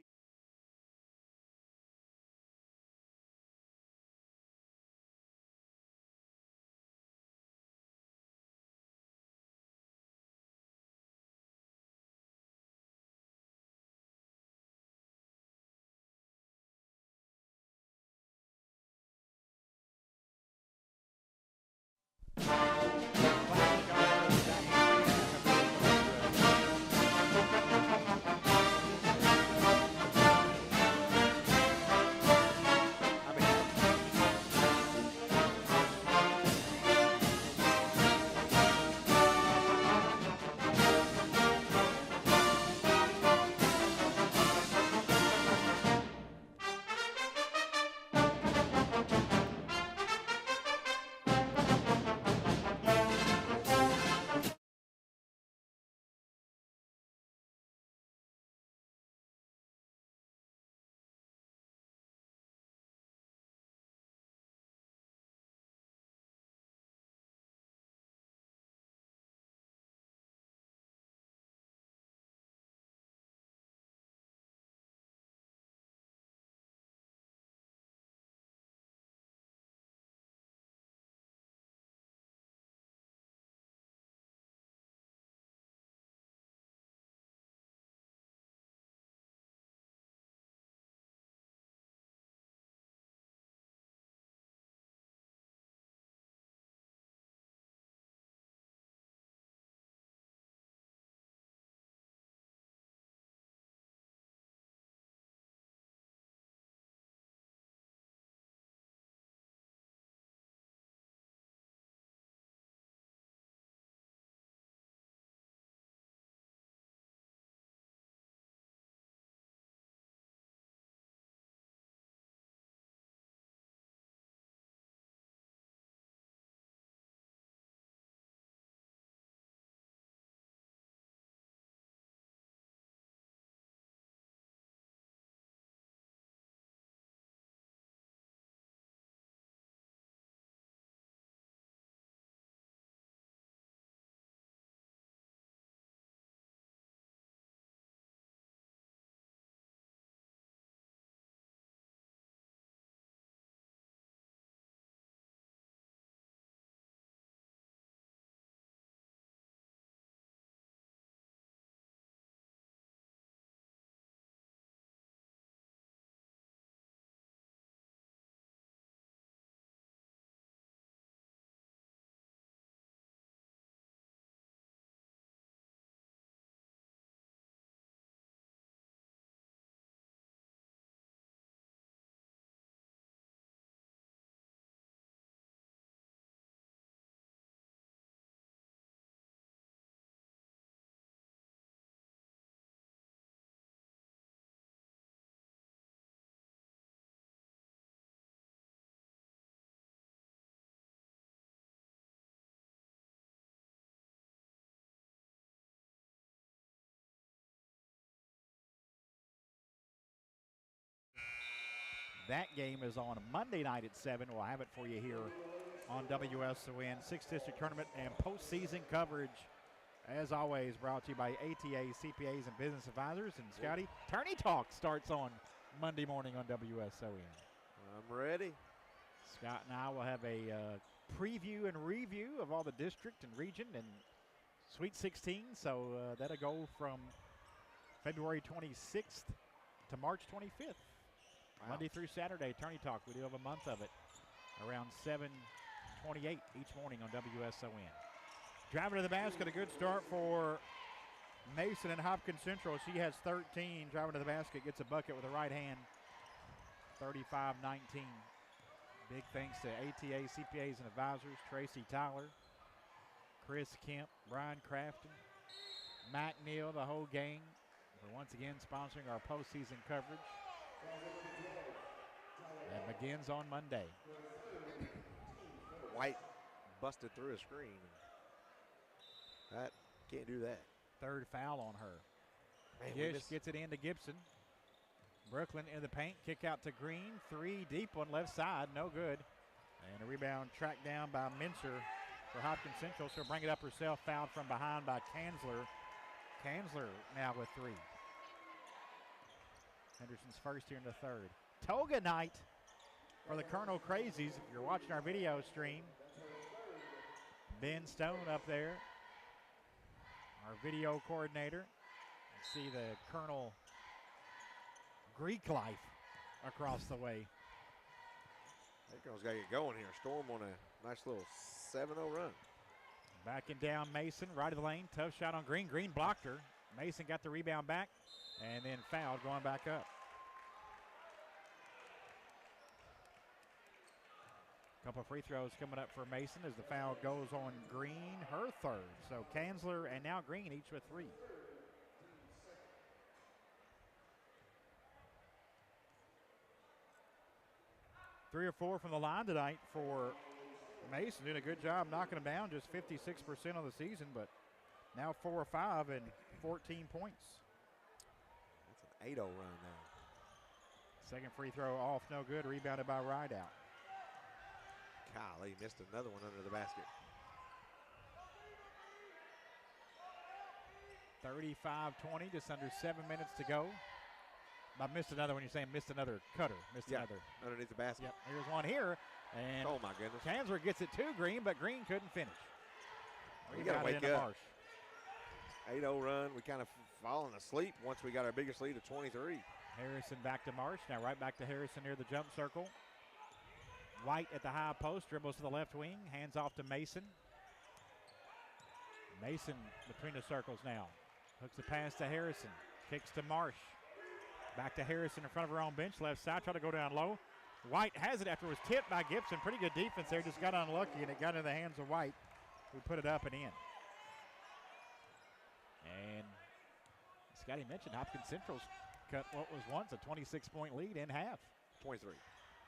That game is on Monday night at 7. We'll have it for you here on WSON. 6th District Tournament and postseason coverage, as always, brought to you by ATA, CPAs, and Business Advisors. And, Scotty, Tourney Talk starts on Monday morning on WSON. I'm ready. Scott and I will have a preview and review of all the district and region and Sweet 16. So that'll go from February 26th to March 25th. Wow. Monday through Saturday, Tourney Talk. We do have a month of it around 7:28 each morning on WSON. Driving to the basket, a good start for Mason and Hopkins Central. She has 13. Driving to the basket, gets a bucket with the right hand. 35-19. Big thanks to ATA, CPAs, and advisors. Tracy Tyler, Chris Kemp, Brian Crafton, Matt Neal, the whole gang, for once again sponsoring our postseason coverage. That begins on Monday. White busted through a screen. That can't do that. Third foul on her. Man, Gish gets it into Gibson. Brooklyn in the paint, kick out to Green. 3 deep one left side, no good. And a rebound tracked down by Mincer for Hopkins Central. She'll bring it up herself, fouled from behind by Kanzler. Kanzler now with 3. Henderson's first here in the third. Toga night for the Colonel Crazies. If you're watching our video stream, Ben Stone up there, our video coordinator. You see the Colonel Greek life across the way. That girl's got to get going here. Storm on a nice little 7-0 run. Backing down Mason, right of the lane. Tough shot on Green. Green blocked her. Mason got the rebound back and then fouled going back up. Couple of free throws coming up for Mason as the foul goes on Green, her third. So Kanzler and now Green each with 3. Three or 4 from the line tonight for Mason. Doing a good job knocking them down, just 56% of the season, but now 4 or 5 and 14 points. That's an 8-0 run now. Second free throw off, no good. Rebounded by Rideout. Golly, missed another one under the basket. 35-20, just under 7 minutes to go. I missed another one. You're saying missed another cutter. Missed another. Underneath the basket. Yep, here's one here. And oh, my goodness. Kanzler gets it to Green, but Green couldn't finish. We got to wake up. 8-0 run. We kind of fallen asleep once we got our biggest lead of 23. Harrison back to Marsh. Now right back to Harrison near the jump circle. White at the high post. Dribbles to the left wing. Hands off to Mason. Mason between the circles now. Hooks the pass to Harrison. Kicks to Marsh. Back to Harrison in front of her own bench. Left side. Try to go down low. White has it after it was tipped by Gibson. Pretty good defense there. Just got unlucky, and it got into the hands of White, who put it up and in. And Scotty mentioned Hopkins Central's cut what was once a 26-point lead in half. 23.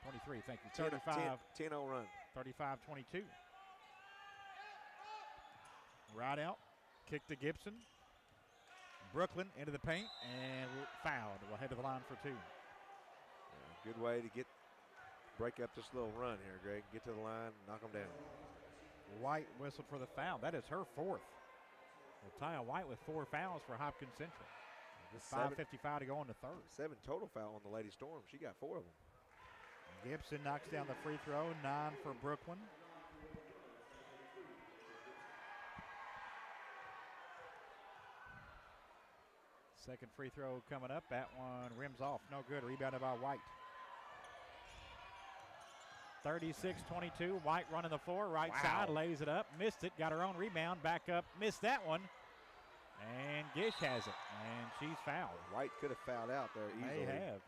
23, thank you. 10-0 run. 35-22. Right out. Kick to Gibson. Brooklyn into the paint and fouled. We'll head to the line for 2. Good way to break up this little run here, Greg. Get to the line, knock them down. White whistled for the foul. That is her 4th. Taya White with 4 fouls for Hopkins Central. 5:55 to go in the third. 7 total foul on the Lady Storm. She got 4 of them. Gibson knocks down the free throw. 9 for Brooklyn. Second free throw coming up. That one rims off. No good. Rebounded by White. 36-22. White running the floor. Right side. Lays it up. Missed it. Got her own rebound. Back up. Missed that one. And Gish has it. And she's fouled. White could have fouled out there easily. They have.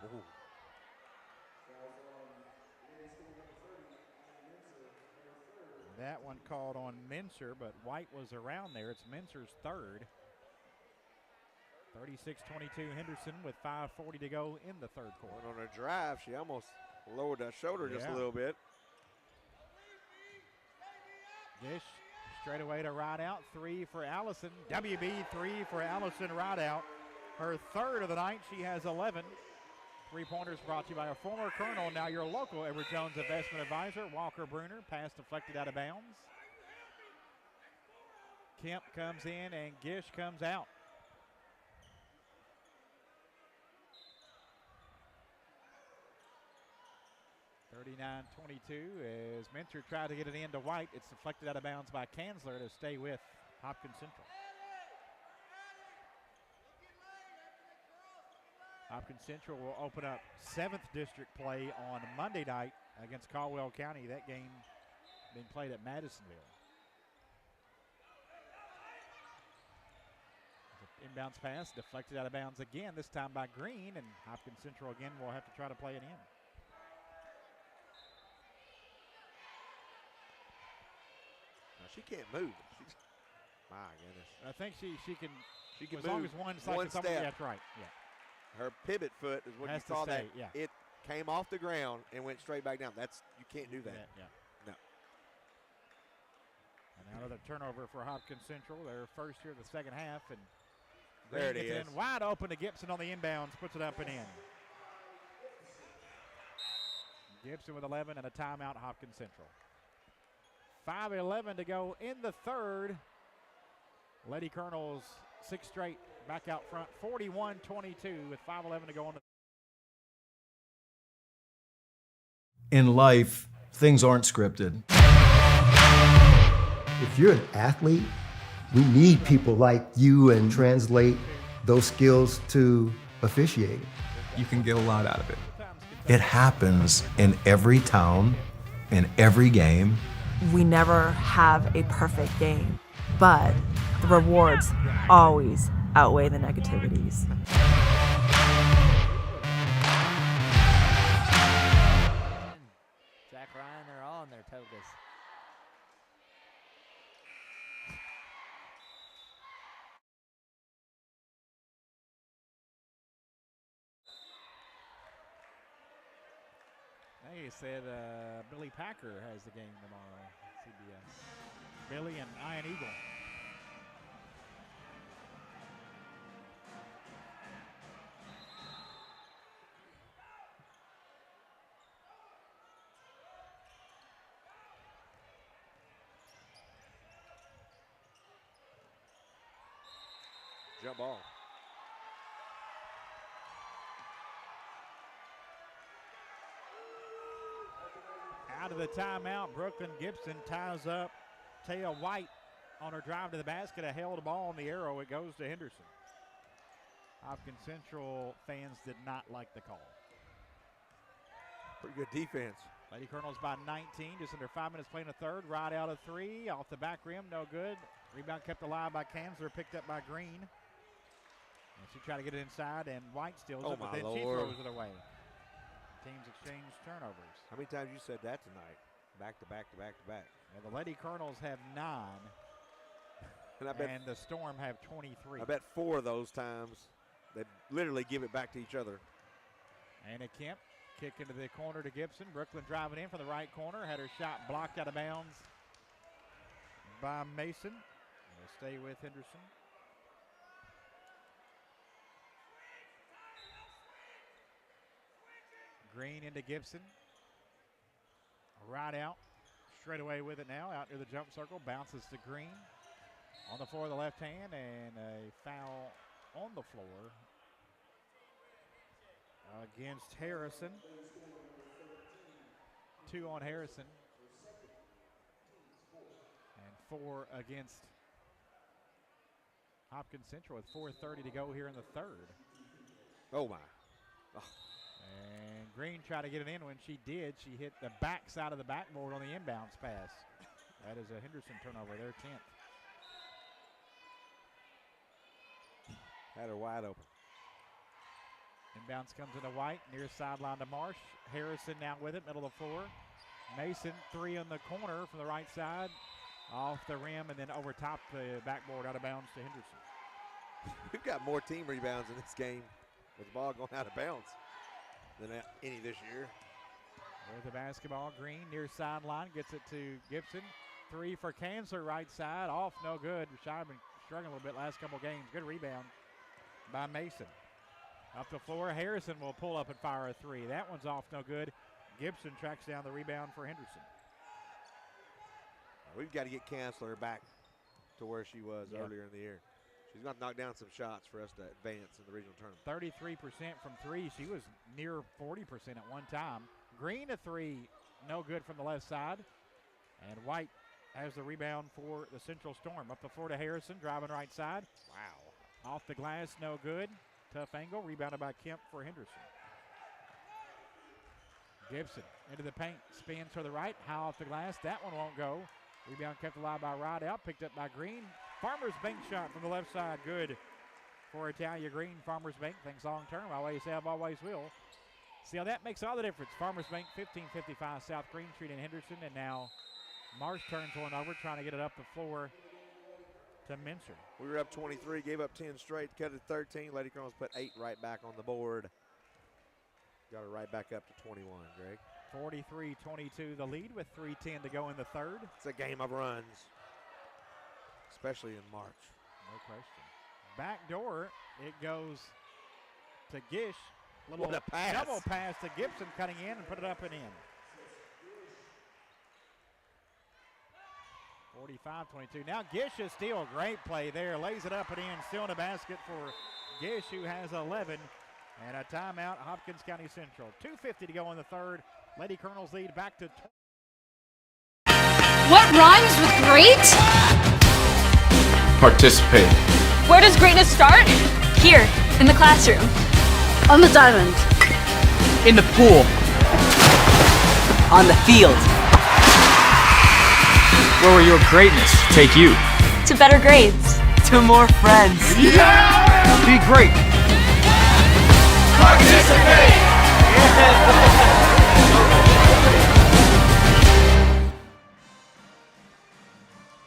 Ooh. That one called on Mincer, but White was around there. It's Mincer's 3rd. 36-22 Henderson with 5:40 to go in the third quarter. And on her drive, she almost lowered that shoulder just a little bit. Gish straight away to Rideout. 3 for Allison. WB 3 for Allison Rideout. Her 3rd of the night. She has 11. 3-pointers brought to you by a former Colonel, now your local Edward Jones investment advisor, Walker Bruner. Pass deflected out of bounds. Kemp comes in and Gish comes out. (39-22) as Mincer tried to get it into White. It's deflected out of bounds by Kanzler to stay with Hopkins Central. Hopkins Central will open up 7th district play on Monday night against Caldwell County. That game being played at Madisonville. Inbounds pass deflected out of bounds again, this time by Green, and Hopkins Central again will have to try to play it in. Now she can't move. She's, my goodness. I think she can as move long as one step. Yeah, that's right. Yeah. Her pivot foot is what Has you call to stay, that. yeah. It came off the ground and went straight back down. You can't do that. Yeah. No. And another turnover for Hopkins Central. Their first here of the second half, and there it gets is. In wide open to Gibson on the inbounds, puts it up and in. Gibson with 11 and a timeout, Hopkins Central. 5:11 to go in the third. Lady Colonels 6 straight back out front, 41-22 with 5:11 to go on. In life, things aren't scripted. If you're an athlete, we need people like you and translate those skills to officiating. You can get a lot out of it. It happens in every town, in every game. We never have a perfect game, but the rewards always outweigh the negativities. Jack Ryan, they're all in their togas. They said Billy Packer has the game tomorrow, CBS. Billy and Iron Eagle. Jump ball. Out of the timeout, Brooklyn Gibson ties up Taya White on her drive to the basket. A held ball on the arrow. It goes to Henderson. Hopkins Central fans did not like the call. Pretty good defense. Lady Colonels by 19, just under 5 minutes playing the third. Right out of 3, off the back rim, no good. Rebound kept alive by Kamsler, picked up by Green. And she tried to get it inside, and White steals it, but then she throws it away. Teams exchange turnovers. How many times you said that tonight? Back to back to back to back. And the Lady Colonels have 9, and the Storm have 23. I bet 4 of those times they literally give it back to each other. Anna Kemp, kick into the corner to Gibson. Brooklyn driving in from the right corner. Had her shot blocked out of bounds by Mason. Will stay with Henderson. Green into Gibson. Right out. Straight away with it now. Out near the jump circle. Bounces to Green. On the floor of the left hand. And a foul on the floor against Harrison. 2 on Harrison. And 4 against Hopkins Central with 4:30 to go here in the third. Oh, my. Oh. And Green tried to get it in. When she did, she hit the back side of the backboard on the inbounds pass. That is a Henderson turnover, their 10th. Had her wide open. Inbounds comes into White, near sideline to Marsh. Harrison now with it, middle of the floor. Mason, 3 on the corner from the right side. Off the rim and then over top the backboard, out of bounds to Henderson. We've got more team rebounds in this game with the ball going out of bounds than any this year. With the basketball, Green near sideline, gets it to Gibson. 3 for Kamsler, right side, off, no good. Rashad been struggling a little bit last couple games. Good rebound by Mason. Up the floor, Harrison will pull up and fire a 3. That one's off, no good. Gibson tracks down the rebound for Henderson. We've got to get Kamsler back to where she was earlier in the year. She's going to knock down some shots for us to advance in the regional tournament. 33% from 3. She was near 40% at one time. Green a 3, no good from the left side. And White has the rebound for the Central Storm. Up the floor to Harrison, driving right side. Wow. Off the glass, no good. Tough angle, rebounded by Kemp for Henderson. Gibson into the paint, spins to the right, high off the glass. That one won't go. Rebound kept alive by Rideout, picked up by Green. Farmers Bank shot from the left side, good for Italia Green. Farmers Bank thinks long term, always have, always will. See how that makes all the difference. Farmers Bank 1555 South Green Street in Henderson, and now Marsh turns one over, trying to get it up the floor to Mincer. We were up 23, gave up 10 straight, cut it 13. Lady Colonels put 8 right back on the board. Got it right back up to 21, Greg. 43-22 the lead with 3:10 to go in the third. It's a game of runs, especially in March. No question. Back door, it goes to Gish. Little What a pass. Double pass to Gibson, cutting in and put it up and in. 45-22. Now Gish's steal, great play there. Lays it up and in, still in the basket for Gish, who has 11. And a timeout, Hopkins County Central. 2:50 to go in the third. Lady Colonels lead back to... What rhymes with great? Participate. Where does greatness start? Here, in the classroom. On the diamond. In the pool. On the field. Where will your greatness take you? To better grades. To more friends. Yeah! Be great. Participate!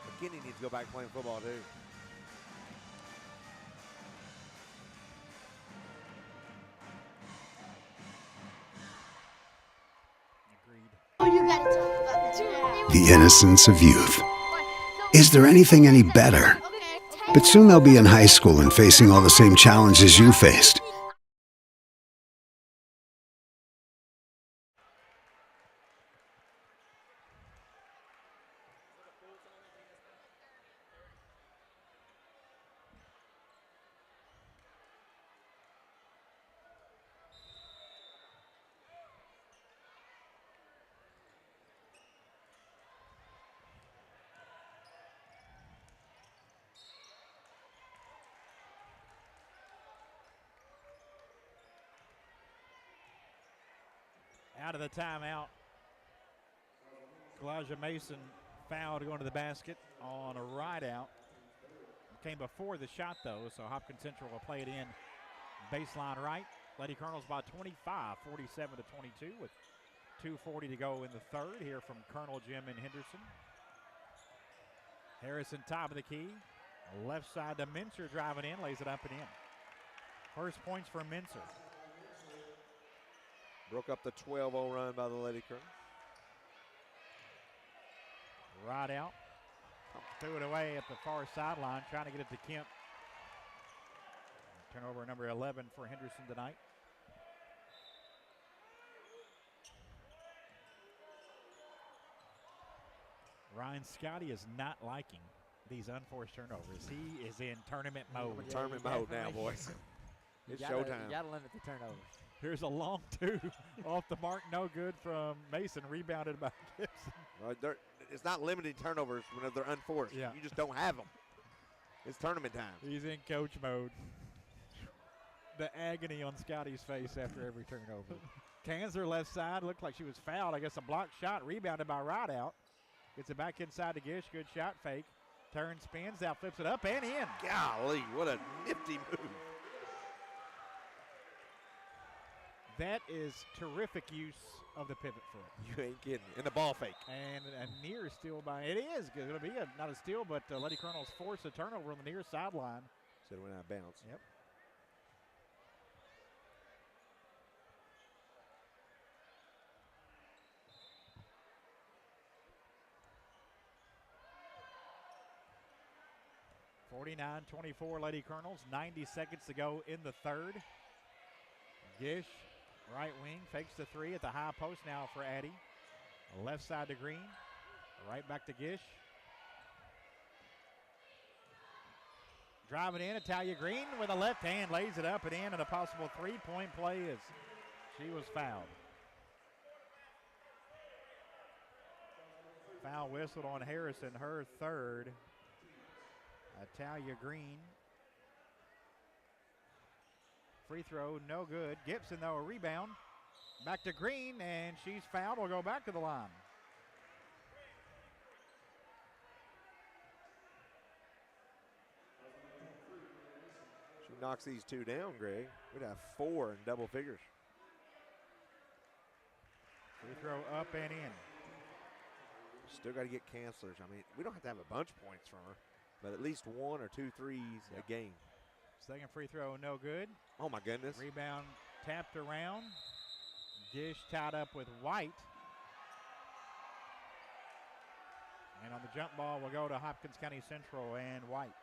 McKinney needs to go back playing football, too. The innocence of youth. Is there anything any better? But soon they'll be in high school and facing all the same challenges you faced. Out of the timeout. Elijah Mason fouled going to the basket on a ride out. Came before the shot though, so Hopkins Central will play it in baseline right. Lady Colonels by 25, 47-22 with 2:40 to go in the third here from Colonel Jim and Henderson. Harrison top of the key. Left side to Mincer driving in, lays it up and in. First points for Mincer. Broke up the 12-0 run by the Lady Colonels. Right out. Threw it away at the far sideline, trying to get it to Kemp. Turnover number 11 for Henderson tonight. Ryan Scotty is not liking these unforced turnovers. He is in tournament mode. Tournament mode now, boys. It's showtime. You got to limit the turnovers. Here's a long two off the mark, no good from Mason, rebounded by Gibson. It's not limiting turnovers when they're unforced. Yeah. You just don't have them. It's tournament time. He's in coach mode. The agony on Scotty's face after every turnover. Kanzer left side, looked like she was fouled. I guess a blocked shot, rebounded by Rideout. Gets it back inside to Gish, good shot fake. Turns, spins, out, flips it up and in. Golly, what a nifty move. That is terrific use of the pivot foot. You ain't kidding. And the ball fake. And a near steal by, it is going to be not a steal, but Lady Colonels force a turnover on the near sideline. Said it went out of bounds. Yep. (49-24) Lady Colonels. 90 seconds to go in the third. Gish. Right wing, fakes the three at the high post now for Addy. Left side to Green. Right back to Gish. Driving in, Italia Green with a left hand, lays it up and in, and a possible three-point play as she was fouled. Foul whistled on Harrison, her third. Italia Green free throw, no good. Gibson, though, a rebound. Back to Green, and she's fouled. Will go back to the line. She knocks these two down, Greg. We'd have 4 in double figures. Free throw up and in. Still got to get cancelers. I mean, we don't have to have a bunch of points from her, but at least 1 or 2 threes a game. Second free throw, no good. Oh, my goodness. Rebound tapped around. Gish tied up with White. And on the jump ball, we'll go to Hopkins County Central and White.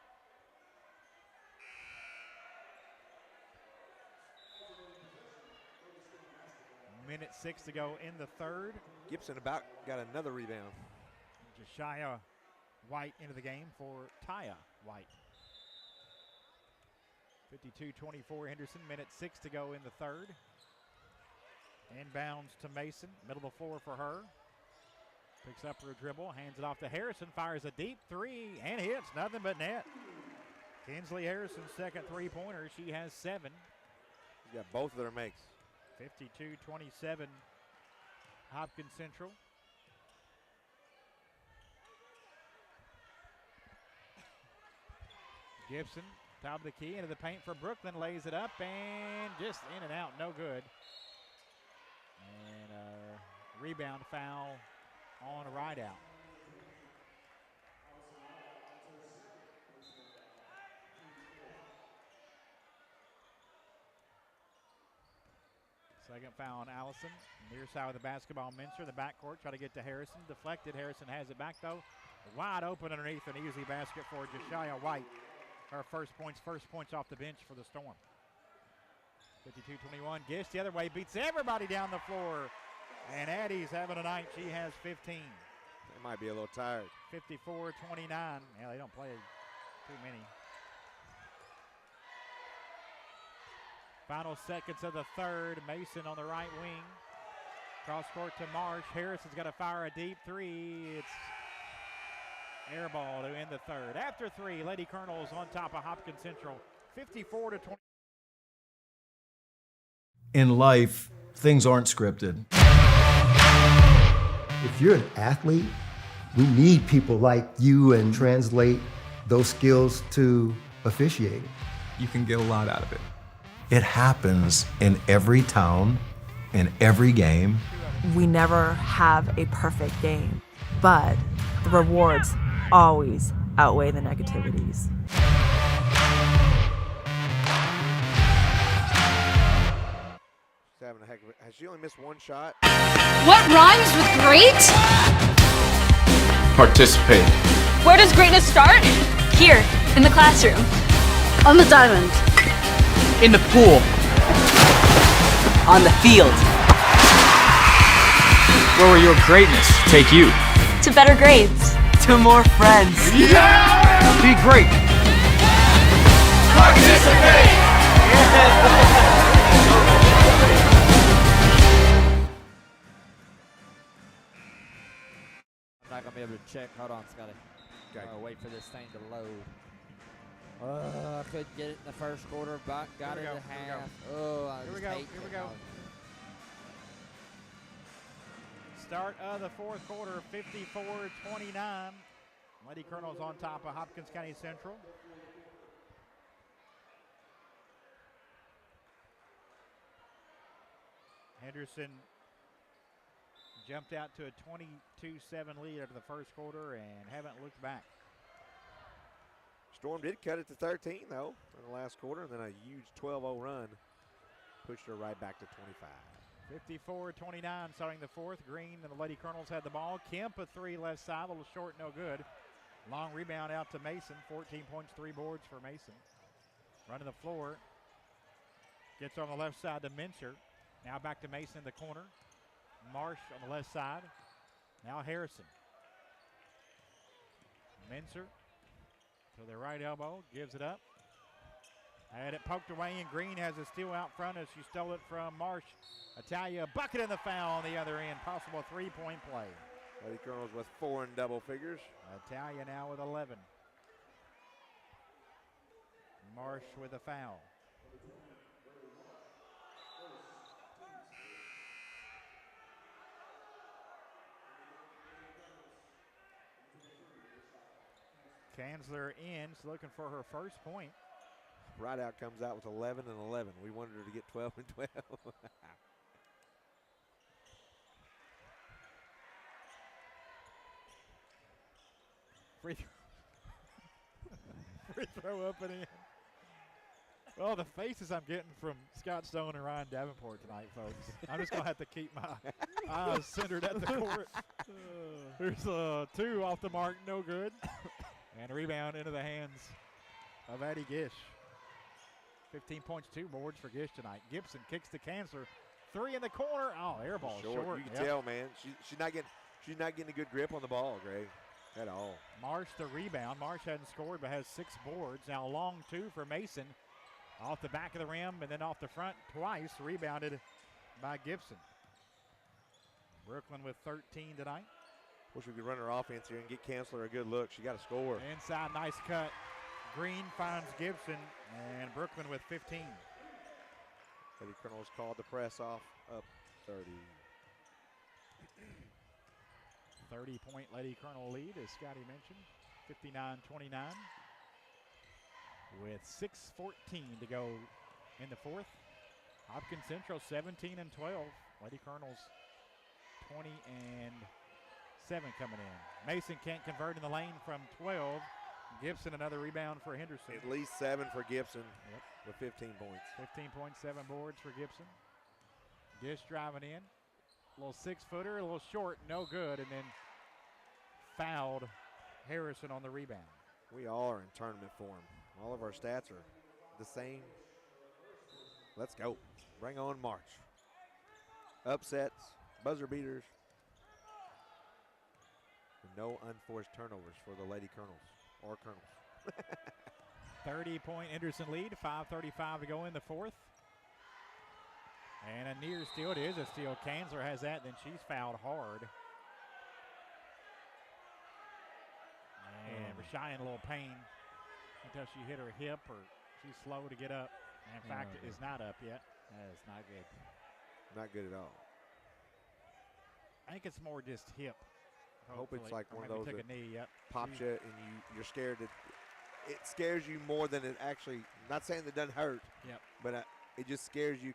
Minute 6 to go in the third. Gibson about got another rebound. Josiah White into the game for Taya White. 52-24 Henderson, minute 6 to go in the third. Inbounds to Mason, middle of the floor for her. Picks up her dribble, hands it off to Harrison, fires a deep three, and hits, nothing but net. Kinsley Harrison's second three-pointer, she has 7. She's got both of their makes. 52-27 Hopkins Central. Gibson, top of the key, into the paint for Brooklyn, lays it up, and just in and out, no good. And a rebound foul on a ride out. Second foul on Allison. Near side of the basketball, Mincer in the backcourt, try to get to Harrison. Deflected, Harrison has it back though. Wide open underneath, an easy basket for Josiah White. Her first points off the bench for the Storm. 52-21, Gish the other way, beats everybody down the floor. And Addie's having a night, she has 15. They might be a little tired. 54-29, yeah, they don't play too many. Final seconds of the third. Mason on the right wing. Cross court to Marsh. Harrison's got to fire a deep three. It's air ball to end the third. After 3, Lady Colonels on top of Hopkins Central. 54-20. In life, things aren't scripted. If you're an athlete, we need people like you and translate those skills to officiating. You can get a lot out of it. It happens in every town, in every game. We never have a perfect game, but the rewards always outweigh the negativities. She's having a heck of a, has she only missed 1 shot? What rhymes with great? Participate. Where does greatness start? Here, in the classroom. On the diamond. In the pool. On the field. Where will your greatness take you? To better grades. To more friends. Yeah! Be great. Participate! I'm not going to be able to check. Hold on, Scotty. Wait for this thing to load. I couldn't get it in the first quarter, but got it at half. Oh, Here we go. Start of the fourth quarter, 54-29. Lady Colonels on top of Hopkins County Central. Henderson jumped out to a 22-7 lead after the first quarter and haven't looked back. Storm did cut it to 13, though, in the last quarter, and then a huge 12-0 run pushed her right back to 25. 54-29 starting the fourth. Green and the Lady Colonels had the ball. Kemp a 3 left side, a little short, no good. Long rebound out to Mason. 14 points, 3 boards for Mason. Running the floor. Gets on the left side to Mincer. Now back to Mason in the corner. Marsh on the left side. Now Harrison. Mincer to the right elbow, gives it up. Had it poked away, and Green has a steal out front as she stole it from Marsh. Italia, bucket in the foul on the other end. Possible 3-point play. Lady Colonels with 4 in double figures. Italia now with 11. Marsh with a foul. Kanzler in, looking for her first point. Rideout comes out with 11 and 11. We wanted her to get 12 and 12. Free throw up and in. Well, the faces I'm getting from Scott Stone and Ryan Davenport tonight, folks. I'm just going to have to keep my eyes centered at the court. There's 2 off the mark, no good. And a rebound into the hands of Addie Gish. 15 points, 2 boards for Gish tonight. Gibson kicks to Kanzler. 3 in the corner. Oh, air ball short. You can tell, man. She's not getting a good grip on the ball, Greg, at all. Marsh the rebound. Marsh hadn't scored but has 6 boards. Now a long 2 for Mason. Off the back of the rim and then off the front twice. Rebounded by Gibson. Brooklyn with 13 tonight. Wish we could run her offense here and get Kanzler a good look. She got to score. Inside, nice cut. Green finds Gibson, and Brooklyn with 15. Lady Colonel's called the press off, up 30. 30-point Lady Colonel lead, as Scotty mentioned, 59-29. With 6:14 to go in the fourth. Hopkins Central 17 and 12. Lady Colonel's 20 and 7 coming in. Mason can't convert in the lane from 12. Gibson another rebound for Henderson. At least 7 for Gibson with 15 points. 15.7 boards for Gibson. Gish driving in. A little 6-footer, a little short, no good, and then fouled Harrison on the rebound. We all are in tournament form. All of our stats are the same. Let's go. Bring on March. Upsets, buzzer beaters. And no unforced turnovers for the Lady Colonels or Colonels. 30-point Henderson lead, 5:35 to go in the fourth. And a near steal. It is a steal. Kanzler has that, then she's fouled hard. And Rashawn in a little pain until she hit her hip, or she's slow to get up. And in fact, it is not up yet. That is not good. Not good at all. I think it's more just hip. I hope it's like one of those took that a knee, pops you and you're scared that it scares you more than it actually, not saying that it doesn't hurt, but it just scares you.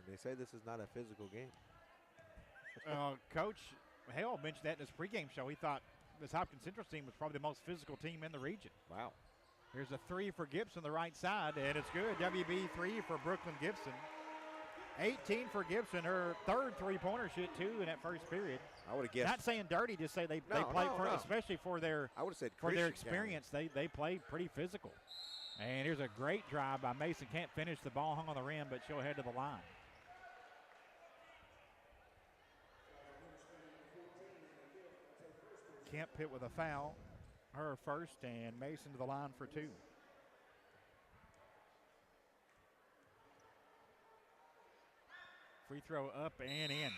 They say this is not a physical game. Coach Hale mentioned that in his pregame show. He thought this Hopkins Central team was probably the most physical team in the region. Wow. Here's a 3 for Gibson, the right side, and it's good. WB 3 for Brooklyn Gibson. 18 for Gibson, her third three-pointer shit, 2 in that first period. I would have guessed. Not saying dirty, just say they play especially for their I would have said for their experience. They play pretty physical. And here's a great drive by Mason. Can't finish. The ball hung on the rim, but she'll head to the line. Kemp hit with a foul, her first, and Mason to the line for 2. Free throw up and in.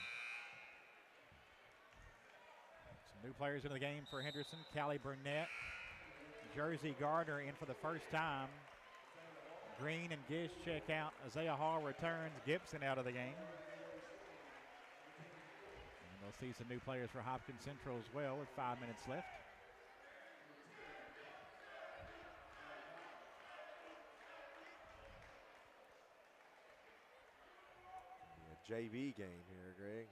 Some new players in the game for Henderson. Callie Burnett, Jersey Gardner in for the first time. Green and Gish check out. Isaiah Hall returns. Gibson out of the game. We'll see some new players for Hopkins Central as well with 5 minutes left. A JV game here, Greg.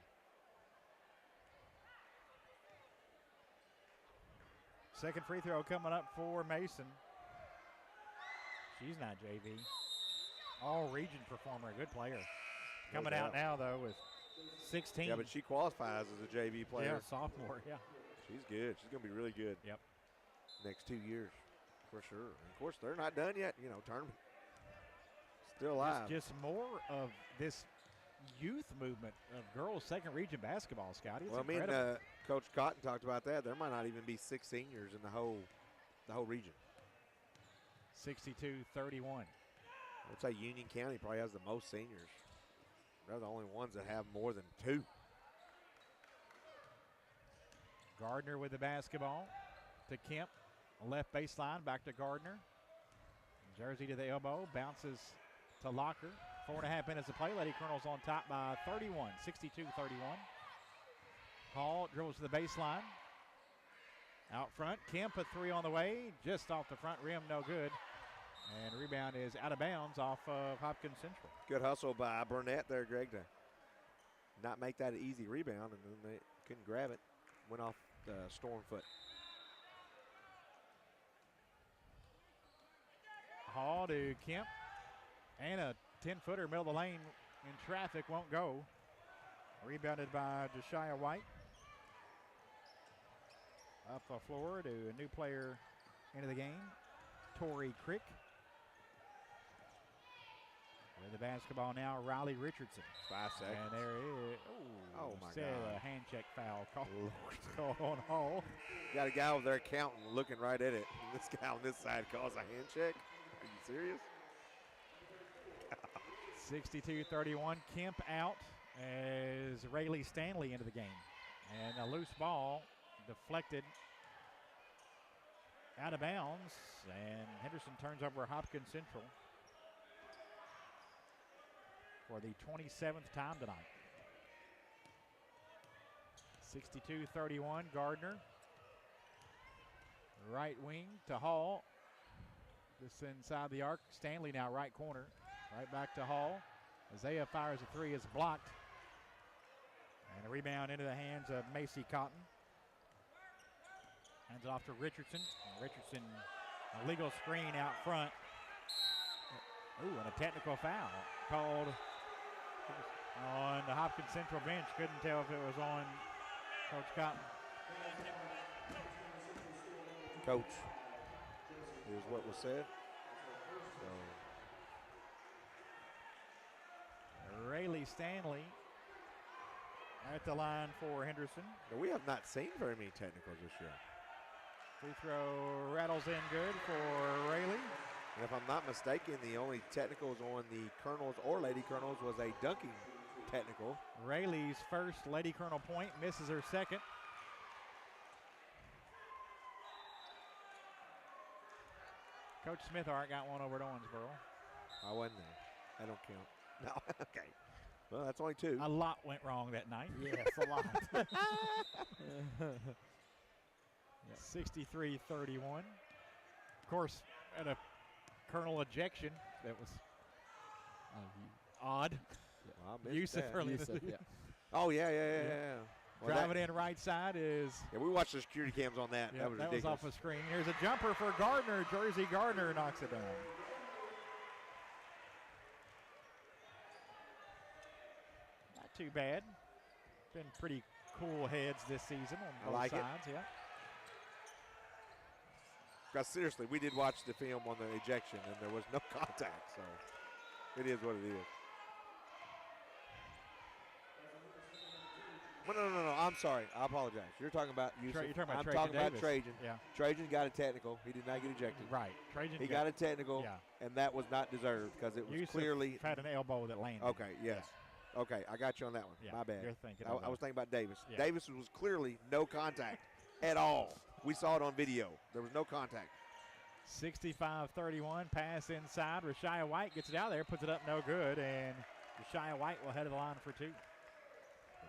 Second free throw coming up for Mason. She's not JV. All region performer, good player. Coming out now, though, with 16. Yeah, but she qualifies as a JV player. Yeah, sophomore, yeah. She's good. She's going to be really good. Yep. Next 2 years, for sure. And of course, they're not done yet. Tournament still alive. Just more of this youth movement of girls second region basketball, Scotty. It's incredible. Me and Coach Cotton talked about that. There might not even be 6 seniors in the whole region. 62-31. I would say Union County probably has the most seniors. They're the only ones that have more than 2. Gardner with the basketball to Kemp. Left baseline, back to Gardner. Jersey to the elbow, bounces to Locker. 4.5 minutes to play. Lady Colonels on top by 31, 62-31. Hall dribbles to the baseline. Out front, Kemp a 3 on the way, just off the front rim, no good. And rebound is out of bounds off of Hopkins Central. Good hustle by Burnett there, Greg, to not make that an easy rebound, and then they couldn't grab it. Went off the storm foot. Hall to Kemp. And a 10-footer middle of the lane in traffic, won't go. Rebounded by Josiah White. Up the floor to a new player into the game, Tori Crick. With the basketball now, Riley Richardson. 5 seconds. And there is, oh my said God. a hand check foul called on Hall. Got a guy over there counting, looking right at it. This guy on this side calls a hand check. Are you serious? 62-31, Kemp out as Rayleigh Stanley into the game. And a loose ball deflected out of bounds, and Henderson turns over Hopkins Central for the 27th time tonight. 62-31, Gardner. Right wing to Hall. This inside the arc. Stanley now right corner. Right back to Hall. Isaiah fires a 3, is blocked. And a rebound into the hands of Macy Cotton. Hands it off to Richardson. And Richardson, a legal screen out front. Ooh, and a technical foul called on the Hopkins Central bench. Couldn't tell if it was on Coach Cotton. Coach, here's what was said. Rayleigh Stanley at the line for Henderson. Now, we have not seen very many technicals this year. Free throw rattles in good for Rayleigh. And if I'm not mistaken, the only technicals on the Colonels or Lady Colonels was a dunking technical. Rayleigh's first Lady Colonel point, misses her second. Coach Smithart got one over at Owensboro. I wasn't there. I don't count. No, okay. Well, that's only 2. A lot went wrong that night. Yes, a lot. 63-31. Of course, at a Colonel ejection, that was odd. Well, Yusuf early. Yeah. Oh, yeah. Well, driving in right side is. Yeah, we watched the security cams on that. Yeah, that was that ridiculous. was off a screen. Here's a jumper for Gardner. Jersey Gardner knocks it down. Not too bad. Been pretty cool heads this season on both sides. Yeah. Because seriously, we did watch the film on the ejection, and there was no contact. So it is what it is. Well, no. I'm sorry. I apologize. You're talking about Yusuf. You're talking about I'm Trajan talking about Davis. Trajan. Yeah. Trajan got a technical. He did not get ejected. Right. Trajan. He got a technical, Yeah. and that was not deserved because it was Yusuf clearly. had an elbow that landed. Okay. Yes. Yeah. Okay. I got you on that one. Yeah, My bad. you're thinking I of was thinking about Davis. Yeah. Davis was clearly no contact at all. We saw it on video. There was no contact. 65-31, pass inside. Rashia White gets it out there, puts it up no good, and Rashia White will head to the line for 2.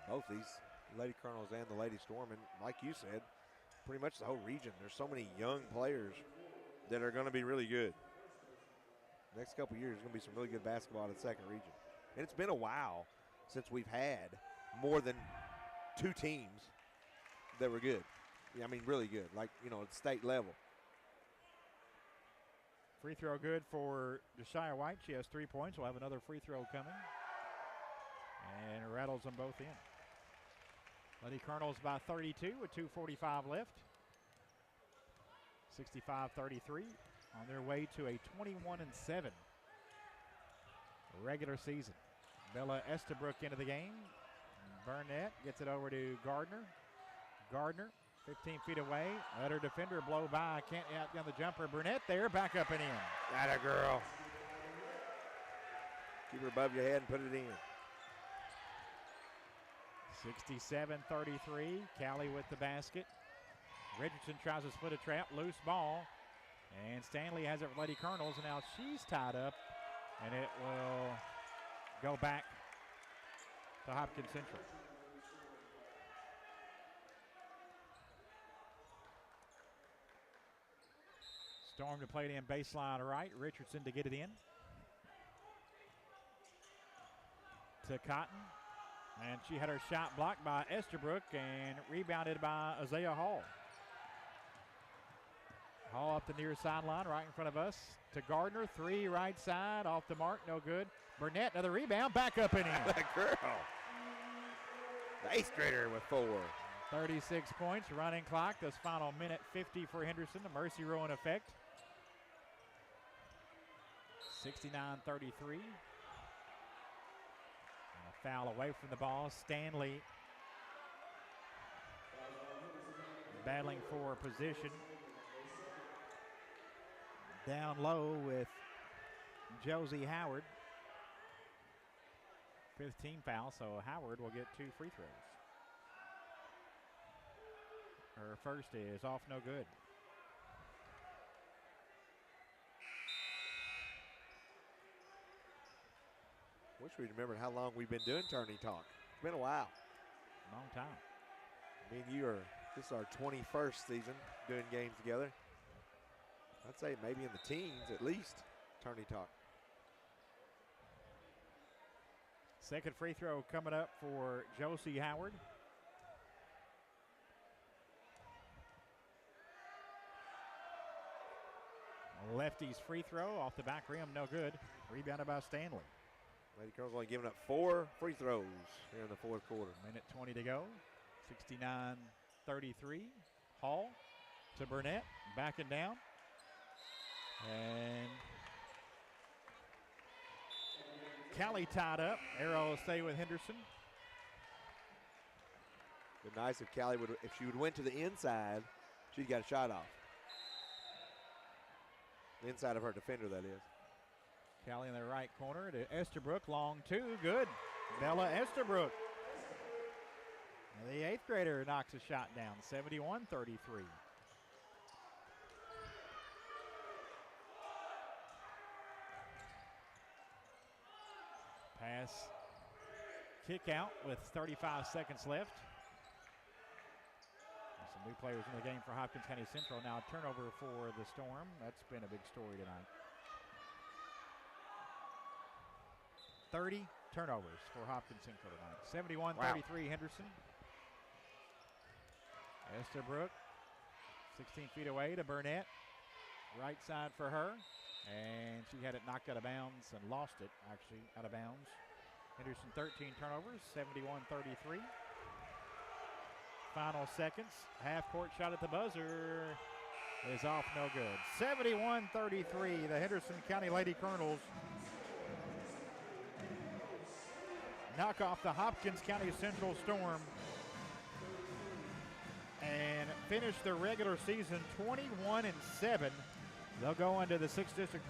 Both these Lady Colonels and the Lady Storm, and like you said, pretty much the whole region. There's so many young players that are going to be really good. Next couple years, there's going to be some really good basketball in the second region. And it's been a while since we've had more than 2 teams that were good. Yeah, I mean, really good, like, at state level. Free throw good for Josiah White. She has 3 points. We'll have another free throw coming. And rattles them both in. Lady Colonels by 32 with 2:45 left. 65-33 on their way to a 21-7 regular season. Bella Estabrook into the game. Burnett gets it over to Gardner. Gardner 15 feet away. Let her defender blow by. Can't outgun the jumper. Burnett there. Back up and in. Atta girl. Keep her above your head and put it in. 67-33. Callie with the basket. Richardson tries to split a trap. Loose ball. And Stanley has it for Lady Colonels. And now she's tied up. And it will go back to Hopkins Central. Storm to play it in baseline right. Richardson to get it in. To Cotton. And she had her shot blocked by Estabrook and rebounded by Isaiah Hall. Hall up the near sideline right in front of us. To Gardner, 3 right side, off the mark, no good. Burnett, another rebound, back up and in. That girl. The 8th grader with 4. 36 points, running clock. This final minute 50 for Henderson. The mercy rule in effect. 69-33. A foul away from the ball. Stanley battling for position. Down low with Josie Howard. 5th team foul, so Howard will get 2 free throws. Her first is off, no good. Wish we remembered how long we've been doing Tourney Talk. It's been a while. Long time. Me and you this is our 21st season doing games together. I'd say maybe in the teens at least, Tourney Talk. Second free throw coming up for Josie Howard. Lefty's free throw off the back rim, no good. Rebounded by Stanley. Lady Colonel's only giving up 4 free throws here in the 4th quarter. Minute 20 to go. 69-33. Hall to Burnett, backing down. And Callie tied up. Arrow will stay with Henderson. It'd be nice if Callie if she would went to the inside, she'd got a shot off. The inside of her defender, that is. Callie in the right corner to Estabrook. Long 2, good. Bella Estabrook. The 8th grader knocks a shot down, 71-33. Pass, kick out with 35 seconds left. Some new players in the game for Hopkins County Central. Now a turnover for the Storm. That's been a big story tonight. 30 turnovers for Hopkins Central tonight. 71-33 Henderson. Estabrook, 16 feet away to Burnett. Right side for her. And she had it knocked out of bounds and lost it, actually, out of bounds. Henderson 13 turnovers, 71-33. Final seconds. Half-court shot at the buzzer is off, no good. 71-33, the Henderson County Lady Colonels knock off the Hopkins County Central Storm and finish the regular season 21-7. They'll go into the 6th district tournament